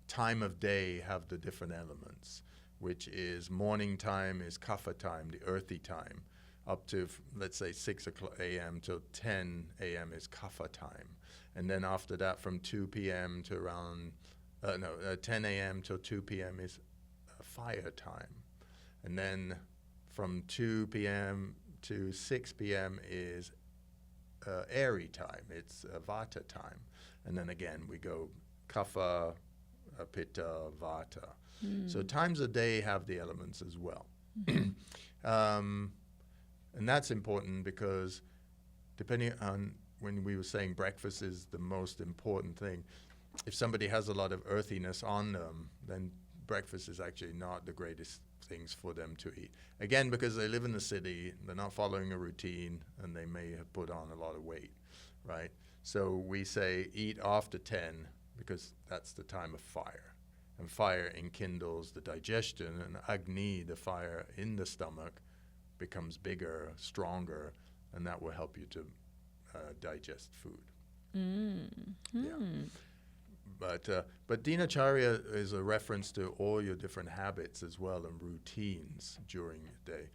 time of day have the different elements, which is morning time is kapha time, the earthy time, up to, let's say, 6 a.m. till 10 a.m. is kapha time. And then after that, from 2 p.m. to around 10 a.m. till 2 p.m. is fire time. And then from 2 p.m. to 6 p.m. is airy time. It's vata time. And then again, we go kapha, pitta, vata. So times of day have the elements as well. And that's important because depending on when we were saying breakfast is the most important thing, if somebody has a lot of earthiness on them, then breakfast is actually not the greatest things for them to eat. Again, because they live in the city, they're not following a routine, and they may have put on a lot of weight, right? So we say eat after 10 because that's the time of fire. And fire enkindles the digestion, and Agni, the fire in the stomach, becomes bigger, stronger, and that will help you to digest food. Yeah. But dinacharya is a reference to all your different habits as well and routines during the day.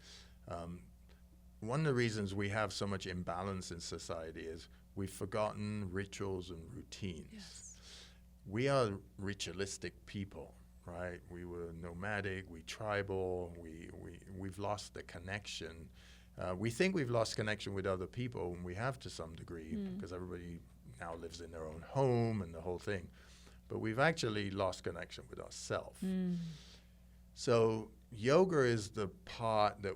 One of the reasons we have so much imbalance in society is we've forgotten rituals and routines.
Yes.
We are ritualistic people, right? We were nomadic, we tribal, we've lost the connection. We think we've lost connection with other people, and we have to some degree because everybody now lives in their own home and the whole thing. But we've actually lost connection with ourselves. So yoga is the part that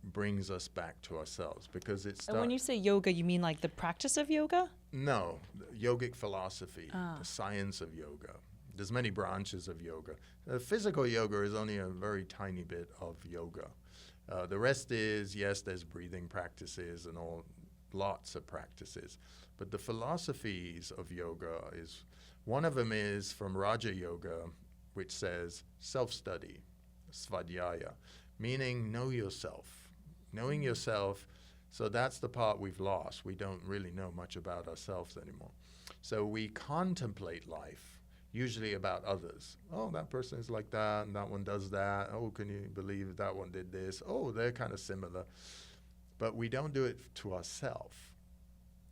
brings us back to ourselves because it's.
And when you say yoga, you mean like the practice of yoga?
No, yogic philosophy, the science of yoga. There's many branches of yoga. Physical yoga is only a very tiny bit of yoga. The rest is, yes, there's breathing practices and lots of practices. But the philosophies of yoga is, one of them is from Raja Yoga, which says self-study, svadhyaya, meaning know yourself. Knowing yourself, so that's the part we've lost. We don't really know much about ourselves anymore. So we contemplate life, usually about others. Oh, that person is like that, and that one does that. Oh, can you believe that one did this? Oh, they're kind of similar. But we don't do it to ourselves.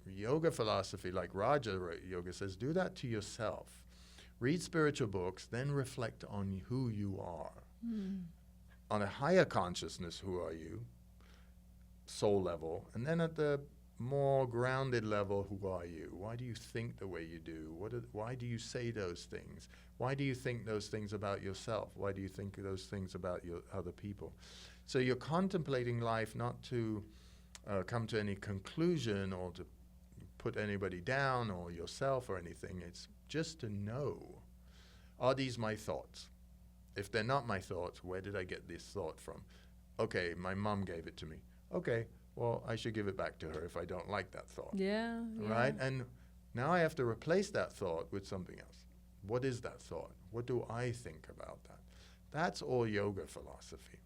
Yoga philosophy, like Raja Yoga says, do that to yourself. Read spiritual books, then reflect on who you are. On a higher consciousness, who are you? Soul level. And then at the more grounded level, who are you? Why do you think the way you do? Why do you say those things? Why do you think those things about yourself? Why do you think those things about your other people? So you're contemplating life not to come to any conclusion or to put anybody down or yourself or anything. It's just to know, are these my thoughts? If they're not my thoughts, where did I get this thought from? Okay, my mom gave it to me. Okay, well, I should give it back to her if I don't like that thought.
Yeah.
Right? And now I have to replace that thought with something else. What is that thought? What do I think about that? That's all yoga philosophy.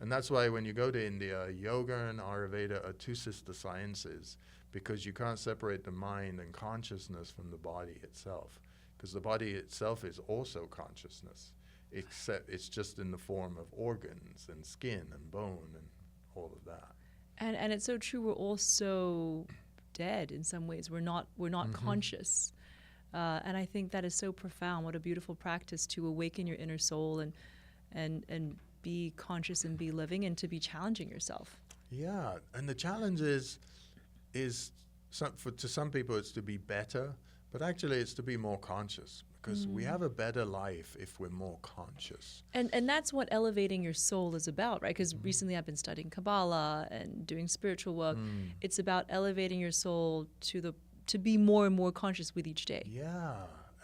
And that's why when you go to India, yoga and Ayurveda are two sister sciences, because you can't separate the mind and consciousness from the body itself, because the body itself is also consciousness, except it's just in the form of organs and skin and bone and all of that.
And it's so true. We're all so dead in some ways. We're not conscious. And I think that is so profound. What a beautiful practice to awaken your inner soul and be conscious and be living, and to be challenging yourself.
Yeah, and the challenge is to some people it's to be better, but actually it's to be more conscious, because we have a better life if we're more conscious.
And that's what elevating your soul is about, right? Because recently I've been studying Kabbalah and doing spiritual work. It's about elevating your soul to be more and more conscious with each day.
Yeah,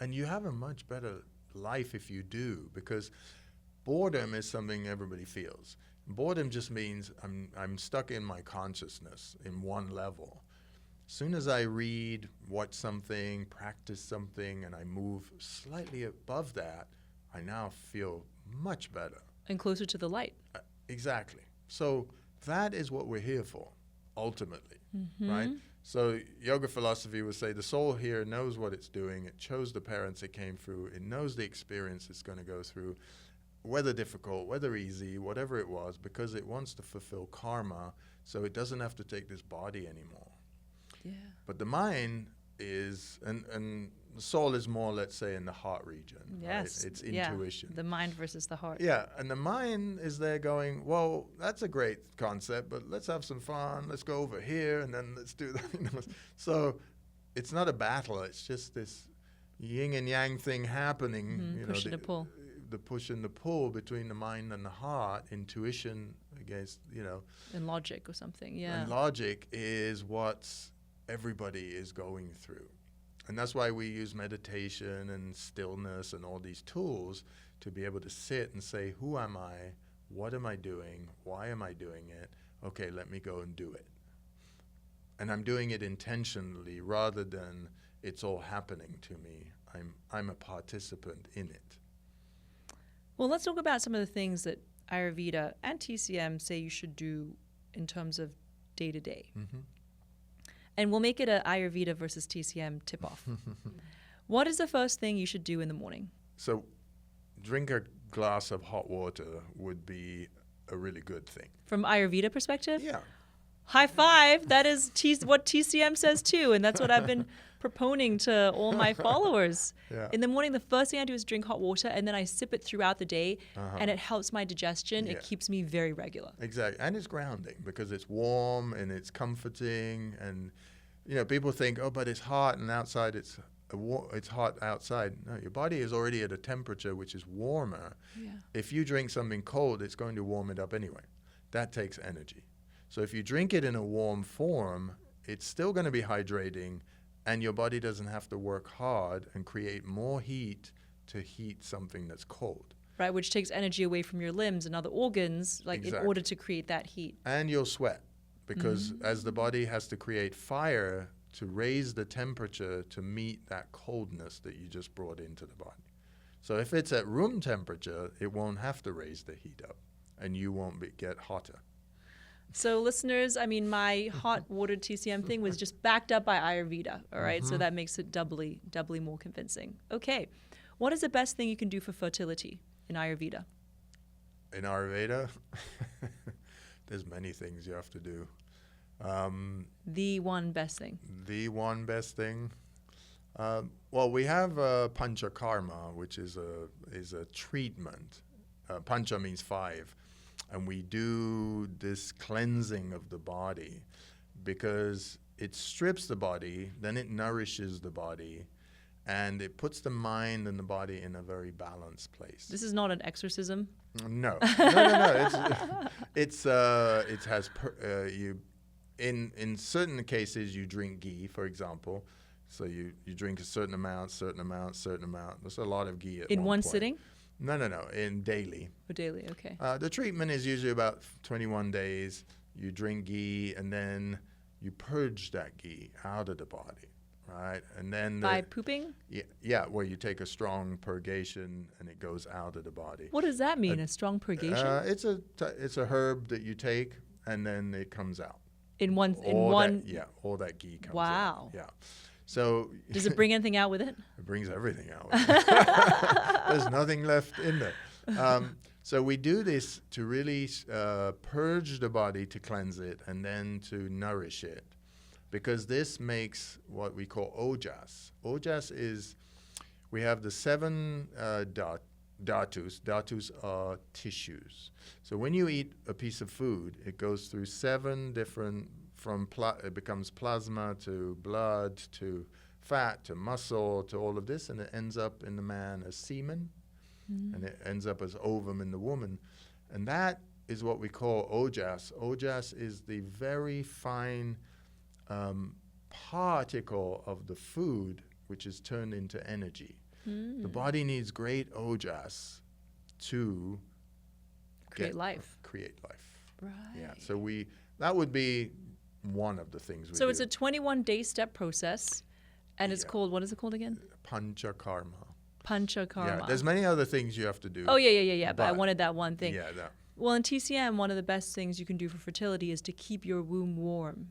and you have a much better life if you do, because boredom is something everybody feels. Boredom just means I'm stuck in my consciousness in one level. As soon as I read, watch something, practice something, and I move slightly above that, I now feel much better.
And closer to the light.
Exactly. So that is what we're here for, ultimately, right? So yoga philosophy would say the soul here knows what it's doing. It chose the parents it came through. It knows the experience it's going to go through, whether difficult, whether easy, whatever it was, because it wants to fulfill karma, so it doesn't have to take this body anymore.
Yeah.
But the mind is, and the soul is more, let's say, in the heart region.
Yes.
Right? It's intuition.
The mind versus the heart.
Yeah, and the mind is there going, well, that's a great concept, but let's have some fun. Let's go over here, and then let's do that. You know? So it's not a battle. It's just this yin and yang thing happening. You
push
know,
and pull.
The push and the pull between the mind and the heart, intuition against,
And logic or something, yeah.
And logic is what everybody is going through. And that's why we use meditation and stillness and all these tools to be able to sit and say, who am I? What am I doing? Why am I doing it? Okay, let me go and do it. And I'm doing it intentionally rather than it's all happening to me. I'm a participant in it.
Well, let's talk about some of the things that Ayurveda and TCM say you should do in terms of day to day. And we'll make it a Ayurveda versus TCM tip-off. What is the first thing you should do in the morning?
So drink a glass of hot water would be a really good thing.
From Ayurveda perspective?
Yeah.
High five. That is what TCM says too. And that's what I've been proponing to all my followers.
Yeah.
In the morning, the first thing I do is drink hot water, and then I sip it throughout the day, and it helps my digestion.
Yeah.
It keeps me very regular.
Exactly. And it's grounding because it's warm and it's comforting. And, people think, oh, but it's hot and outside it's hot outside. No, your body is already at a temperature which is warmer.
Yeah.
If you drink something cold, it's going to warm it up anyway. That takes energy. So if you drink it in a warm form, it's still going to be hydrating, and your body doesn't have to work hard and create more heat to heat something that's cold.
Right, which takes energy away from your limbs and other organs, in order to create that heat.
And you'll sweat, because as the body has to create fire to raise the temperature to meet that coldness that you just brought into the body. So if it's at room temperature, it won't have to raise the heat up, and you won't get hotter.
So listeners, my hot water TCM thing was just backed up by Ayurveda, all right? So that makes it doubly more convincing. Okay, what is the best thing you can do for fertility in Ayurveda?
In Ayurveda, there's many things you have to do.
The one best thing.
The one best thing? Well, we have panchakarma, which is a treatment. Pancha means 5. And we do this cleansing of the body because it strips the body, then it nourishes the body, and it puts the mind and the body in a very balanced place.
This is not an exorcism?
No. In certain cases, you drink ghee, for example. So you drink a certain amount. There's a lot of ghee at
in one
point.
sitting?
No, in daily.
Oh, daily, okay.
The treatment is usually about 21 days. You drink ghee, and then you purge that ghee out of the body, right? And then
By pooping?
yeah, where you take a strong purgation and it goes out of the body.
What does that mean, a strong purgation?
It's a herb that you take and then it comes out.
All
that ghee comes out.
Wow.
Yeah. So
does it bring anything out with it?
It brings everything out. There's nothing left in there. So we do this to really purge the body, to cleanse it, and then to nourish it. Because this makes what we call ojas. Ojas is, we have the 7 dhatus. Dhatus are tissues. So when you eat a piece of food, it goes through 7 different, it becomes plasma to blood to fat to muscle to all of this, and it ends up in the man as semen, and it ends up as ovum in the woman. And that is what we call ojas. Ojas is the very fine particle of the food which is turned into energy. The body needs great ojas to
create life.
Right. Yeah. So that would be one of the things we do.
So it's a 21-day step process, and it's called, what is it called again?
Panchakarma.
Panchakarma.
Yeah, there's many other things you have to do.
Oh, yeah. But I wanted that one thing.
Yeah, that.
Well, in TCM, one of the best things you can do for fertility is to keep your womb warm.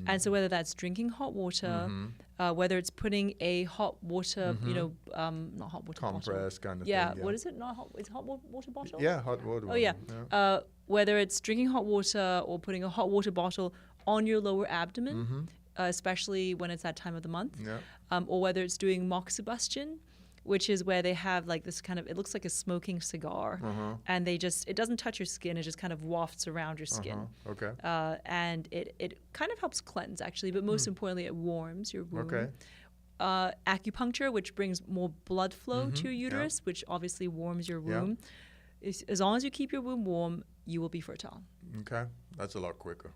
And so whether that's drinking hot water, whether it's putting a hot water, not hot water
compress
bottle.
kind of
thing.
Yeah,
what is it? Not hot. Is it hot water bottle?
Yeah, hot water bottle.
Oh, yeah. Whether it's drinking hot water or putting a hot water bottle on your lower abdomen, especially when it's that time of the month, or whether it's doing moxibustion, which is where they have like this kind of, it looks like a smoking cigar, and it doesn't touch your skin, it just kind of wafts around your skin.
Okay.
And it kind of helps cleanse, actually, but most importantly, it warms your womb.
Okay.
Acupuncture, which brings more blood flow to your uterus, which obviously warms your womb. As long as you keep your womb warm, you will be fertile.
Okay. That's a lot quicker.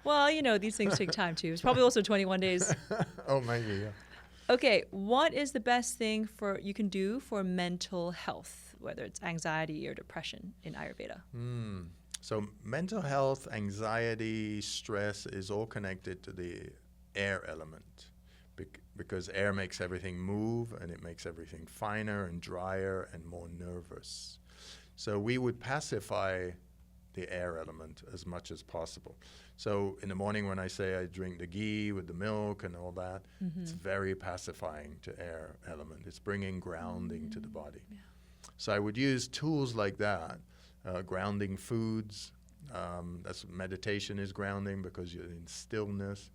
Well, these things take time too. It's probably also 21 days.
Oh, maybe, yeah.
Okay, what is the best thing you can do for mental health, whether it's anxiety or depression in Ayurveda?
So mental health, anxiety, stress is all connected to the air element, because air makes everything move, and it makes everything finer and drier and more nervous. So we would pacify the air element as much as possible. So in the morning when I say I drink the ghee with the milk and all that, it's very pacifying to air element. It's bringing grounding to the body. Yeah. So I would use tools like that, grounding foods. That's meditation is grounding, because you're in stillness.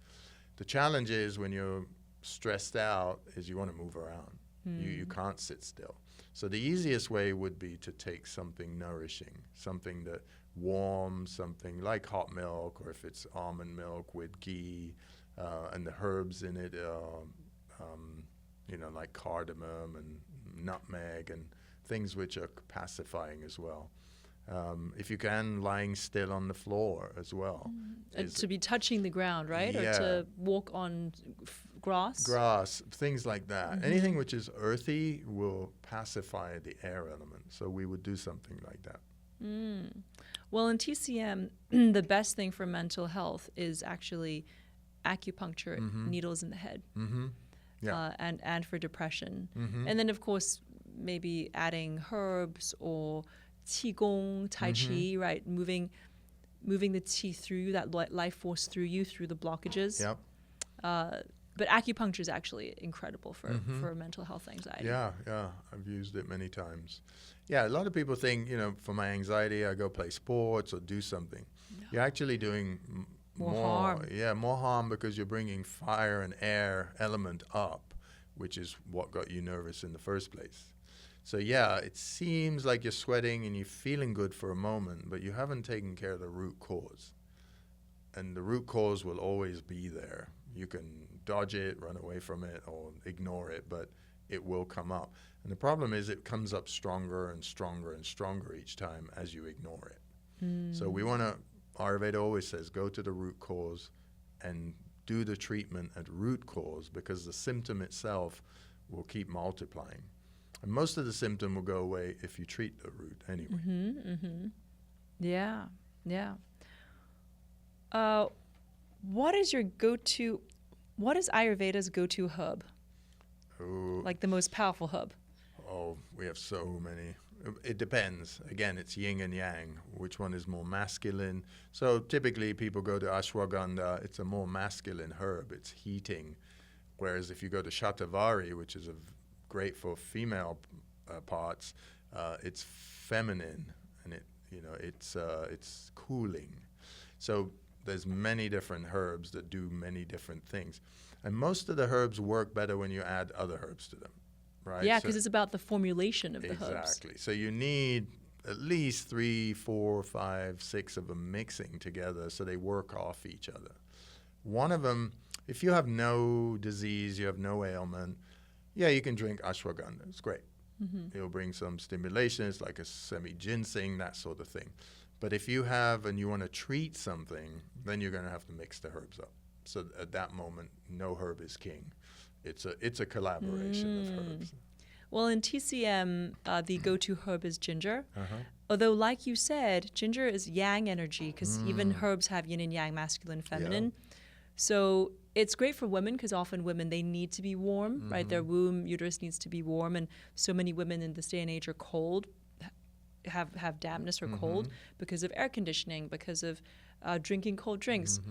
The challenge is when you're stressed out is you want to move around. You can't sit still. So the easiest way would be to take something nourishing, something that warms, something like hot milk, or if it's almond milk with ghee, and the herbs in it, like cardamom and nutmeg and things which are pacifying as well. If you can, lying still on the floor as well.
To be touching the ground, right?
Yeah.
Or to walk on grass?
Grass, things like that. Anything which is earthy will pacify the air element. So we would do something like that.
Well, in TCM, the best thing for mental health is actually acupuncture, needles in the head, and for depression. And then, of course, maybe adding herbs or qigong, tai chi, right? Moving the qi through, that life force through you, through the blockages.
Yep.
But acupuncture is actually incredible for mental health, anxiety.
Yeah, I've used it many times. Yeah, a lot of people think, for my anxiety, I go play sports or do something. No. You're actually doing
more harm.
Yeah, more harm, because you're bringing fire and air element up, which is what got you nervous in the first place. So yeah, it seems like you're sweating and you're feeling good for a moment, but you haven't taken care of the root cause. And the root cause will always be there. You can dodge it, run away from it, or ignore it, but it will come up. And the problem is it comes up stronger and stronger and stronger each time as you ignore it. So we want to, Ayurveda always says, go to the root cause and do the treatment at root cause, because the symptom itself will keep multiplying. And most of the symptom will go away if you treat the root anyway. Yeah. What is your go-to
What is Ayurveda's go-to herb?
Ooh.
Like the most powerful herb?
Oh, we have so many. It depends. Again, it's yin and yang. Which one is more masculine? So typically people go to ashwagandha. It's a more masculine herb. It's heating. Whereas if you go to shatavari, which is great for female parts, it's feminine and it's cooling. So there's many different herbs that do many different things. And most of the herbs work better when you add other herbs to them. Right?
Yeah, because it's about the formulation of the herbs.
Exactly. So you need at least 3, 4, 5, 6 of them mixing together so they work off each other. One of them, if you have no disease, you have no ailment, yeah, you can drink ashwagandha. It's great. Mm-hmm. It'll bring some stimulation. It's like a semi-ginseng, that sort of thing. But if you have and you want to treat something, then you're going to have to mix the herbs up. So at that moment, no herb is king. It's a collaboration of herbs.
Well, in TCM, the go-to herb is ginger.
Uh-huh.
Although, like you said, ginger is yang energy because even herbs have yin and yang, masculine, feminine. Yeah. So it's great for women because often women, they need to be warm, right? Their womb, uterus needs to be warm. And so many women in this day and age are cold, have dampness or cold because of air conditioning, because of drinking cold drinks.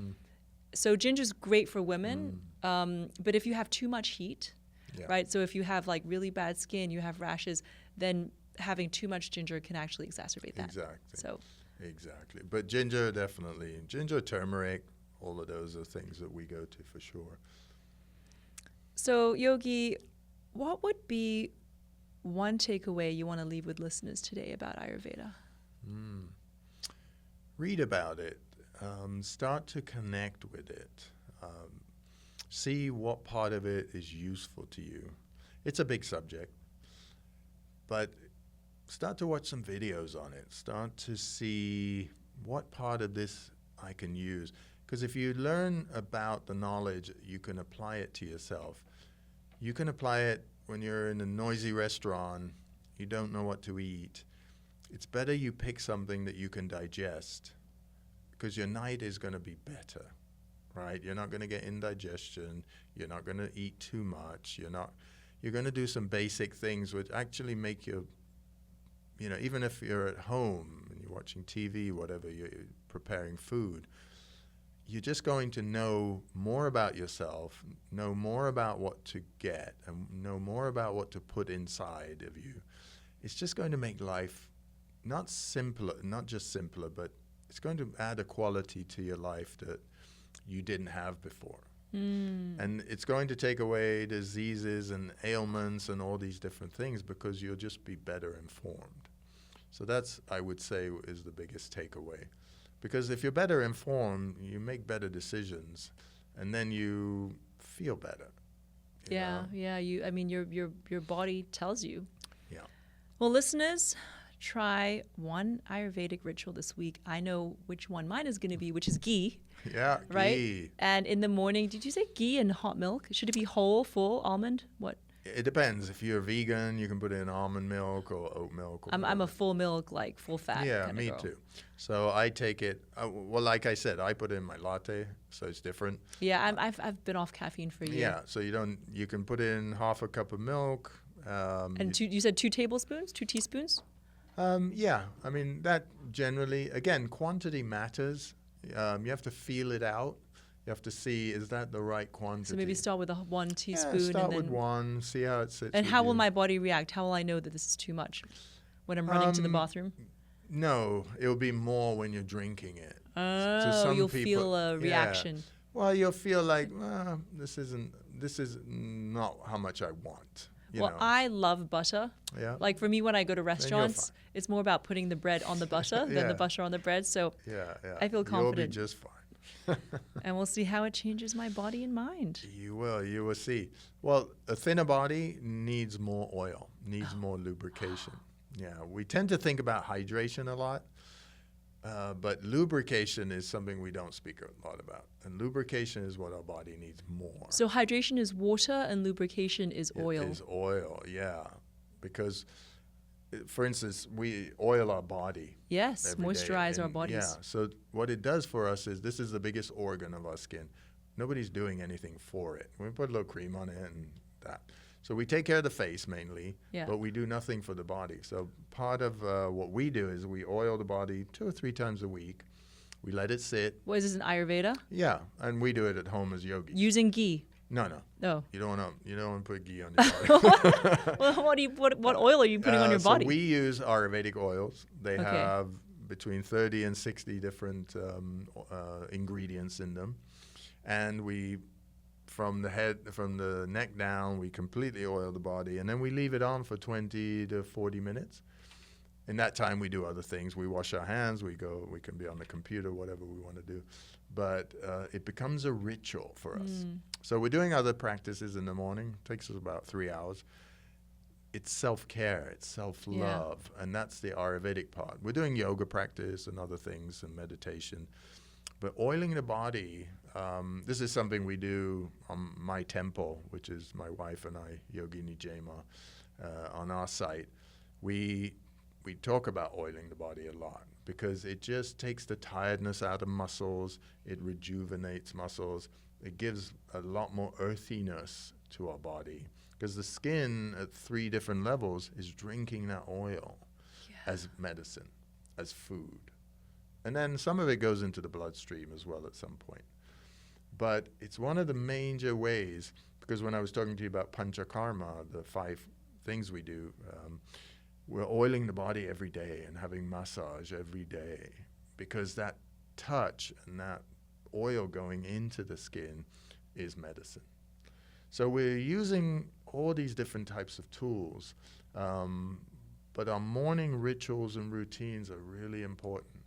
So ginger's great for women, but if you have too much heat, right? So if you have like really bad skin, you have rashes, then having too much ginger can actually exacerbate that.
Exactly. But ginger, definitely. Ginger, turmeric, all of those are things that we go to for sure.
So Yogi, what would be one takeaway you want to leave with listeners today about Ayurveda?
Read about it. Start to connect with it. See what part of it is useful to you. It's a big subject, but start to watch some videos on it. Start to see what part of this I can use. Because if you learn about the knowledge, you can apply it to yourself. You can apply it when you're in a noisy restaurant, you don't know what to eat. It's better you pick something that you can digest, because your night is going to be better, right? You're not going to get indigestion. You're not going to eat too much. You're going to do some basic things which actually make you, even if you're at home and you're watching TV, whatever, you're preparing food, you're just going to know more about yourself, know more about what to get, and know more about what to put inside of you. It's just going to make life not just simpler, but it's going to add a quality to your life that you didn't have before. And it's going to take away diseases and ailments and all these different things because you'll just be better informed. So that's, I would say, is the biggest takeaway. Because if you're better informed, you make better decisions, and then you feel better.
Yeah. Your body tells you.
Yeah.
Well, listeners, try one Ayurvedic ritual this week. I know which one mine is going to be, which is ghee.
Yeah,
right?
Ghee.
And in the morning, did you say ghee and hot milk? Should it be whole, full, almond? What?
It depends. If you're vegan, you can put in almond milk or oat milk. Or
I'm a full milk, like full fat.
Yeah, me too. So I take it. Well, like I said, I put in my latte, so it's different.
Yeah, I've been off caffeine for a year.
Yeah, so you can put in half a cup of milk.
And you said 2 tablespoons, 2 teaspoons.
Yeah, I mean that generally. Again, quantity matters. You have to feel it out. You have to see, is that the right quantity?
So maybe start with 1 teaspoon.
Yeah, start with 1, see how it sits.
And how will my body react? How will I know that this is too much when I'm running to the bathroom? No,
it'll be more when you're drinking it.
Oh, you'll feel a reaction.
Yeah. Well, you'll feel like, this is not how much I want.
I love butter.
Yeah.
Like for me, when I go to restaurants, it's more about putting the bread on the butter than the butter on the bread. So I feel confident.
You'll be just fine.
And we'll see how it changes my body and mind.
You will see. Well, a thinner body needs more oil, needs more lubrication. Yeah, we tend to think about hydration a lot, but lubrication is something we don't speak a lot about. And lubrication is what our body needs more.
So hydration is water and lubrication is oil.
It is oil, yeah. Because, for instance, we oil our body.
Yes, moisturize our bodies.
Yeah, so what it does for us is, this is the biggest organ of our skin. Nobody's doing anything for it. We put a little cream on it and that. So we take care of the face mainly, but we do nothing for the body. So part of what we do is we oil the body 2 or 3 times a week. We let it sit.
What is this, an Ayurveda?
Yeah, and we do it at home as yogis.
Using ghee?
No.
No.
You don't want to put ghee on your body.
Well, what oil are you putting on your body?
So we use Ayurvedic oils. They have between 30 and 60 different ingredients in them, and we, from the neck down, we completely oil the body, and then we leave it on for 20 to 40 minutes. In that time, we do other things. We wash our hands. We can be on the computer, whatever we want to do. But it becomes a ritual for us. So we're doing other practices in the morning. It takes us about 3 hours. It's self-care. It's self-love. And that's the Ayurvedic part. We're doing yoga practice and other things and meditation. But oiling the body, this is something we do on my temple, which is my wife and I, Yogini Jema, on our site. We talk about oiling the body a lot because it just takes the tiredness out of muscles. It rejuvenates muscles. It gives a lot more earthiness to our body because the skin at 3 different levels is drinking that oil as medicine, as food. And then some of it goes into the bloodstream as well at some point. But it's one of the major ways, because when I was talking to you about panchakarma, the 5 things we do, we're oiling the body every day and having massage every day because that touch and that oil going into the skin is medicine. So we're using all these different types of tools, but our morning rituals and routines are really important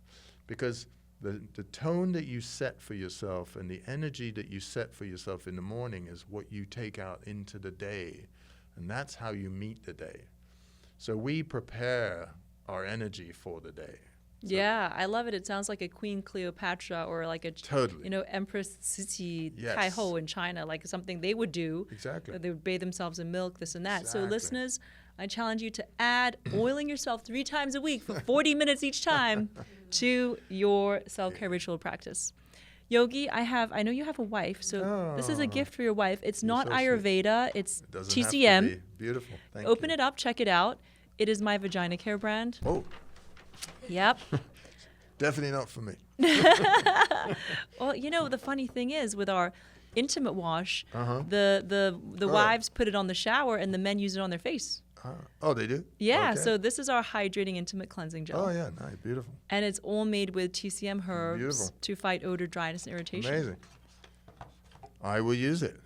because the tone that you set for yourself and the energy that you set for yourself in the morning is what you take out into the day, and that's how you meet the day. So we prepare our energy for the day. So
yeah, I love it. It sounds like a Queen Cleopatra or like a Empress Sisi Tai Ho in China, like something they would do.
Exactly.
They would bathe themselves in milk, this and that.
Exactly.
So listeners, I challenge you to add oiling yourself 3 times a week for 40 minutes each time to your self-care ritual practice. Yogi, I know you have a wife, so this is a gift for your wife. It's not
so
Ayurveda, it's
doesn't
TCM.
have to be. Beautiful. Thank
Open
you.
it up, check it out. It is my vagina care brand.
Oh.
Yep.
Definitely not for me.
Well, the funny thing is with our intimate wash, the wives put it on the shower and the men use it on their face.
Oh, they do?
Yeah,
Okay.
so this is our hydrating intimate cleansing gel.
Oh, yeah, nice, beautiful.
And it's all made with TCM herbs
Beautiful.
to fight odor, dryness, and irritation.
Amazing. I will use it.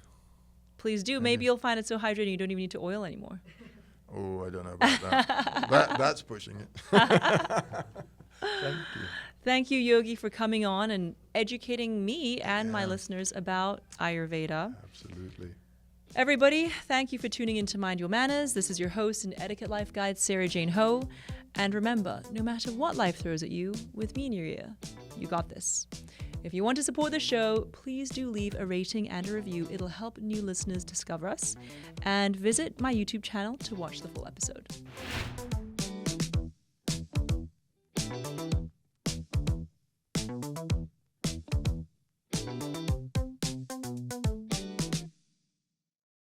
Please do. Maybe you'll find it so hydrating you don't even need to oil anymore.
Oh, I don't know about that. That's pushing it. Thank you.
Thank you, Yogi, for coming on and educating me and my listeners about Ayurveda.
Absolutely.
Everybody, thank you for tuning in to Mind Your Manners. This is your host and etiquette life guide, Sara Jane Ho. And remember, no matter what life throws at you, with me in your ear, you got this. If you want to support the show, please do leave a rating and a review. It'll help new listeners discover us. And visit my YouTube channel to watch the full episode.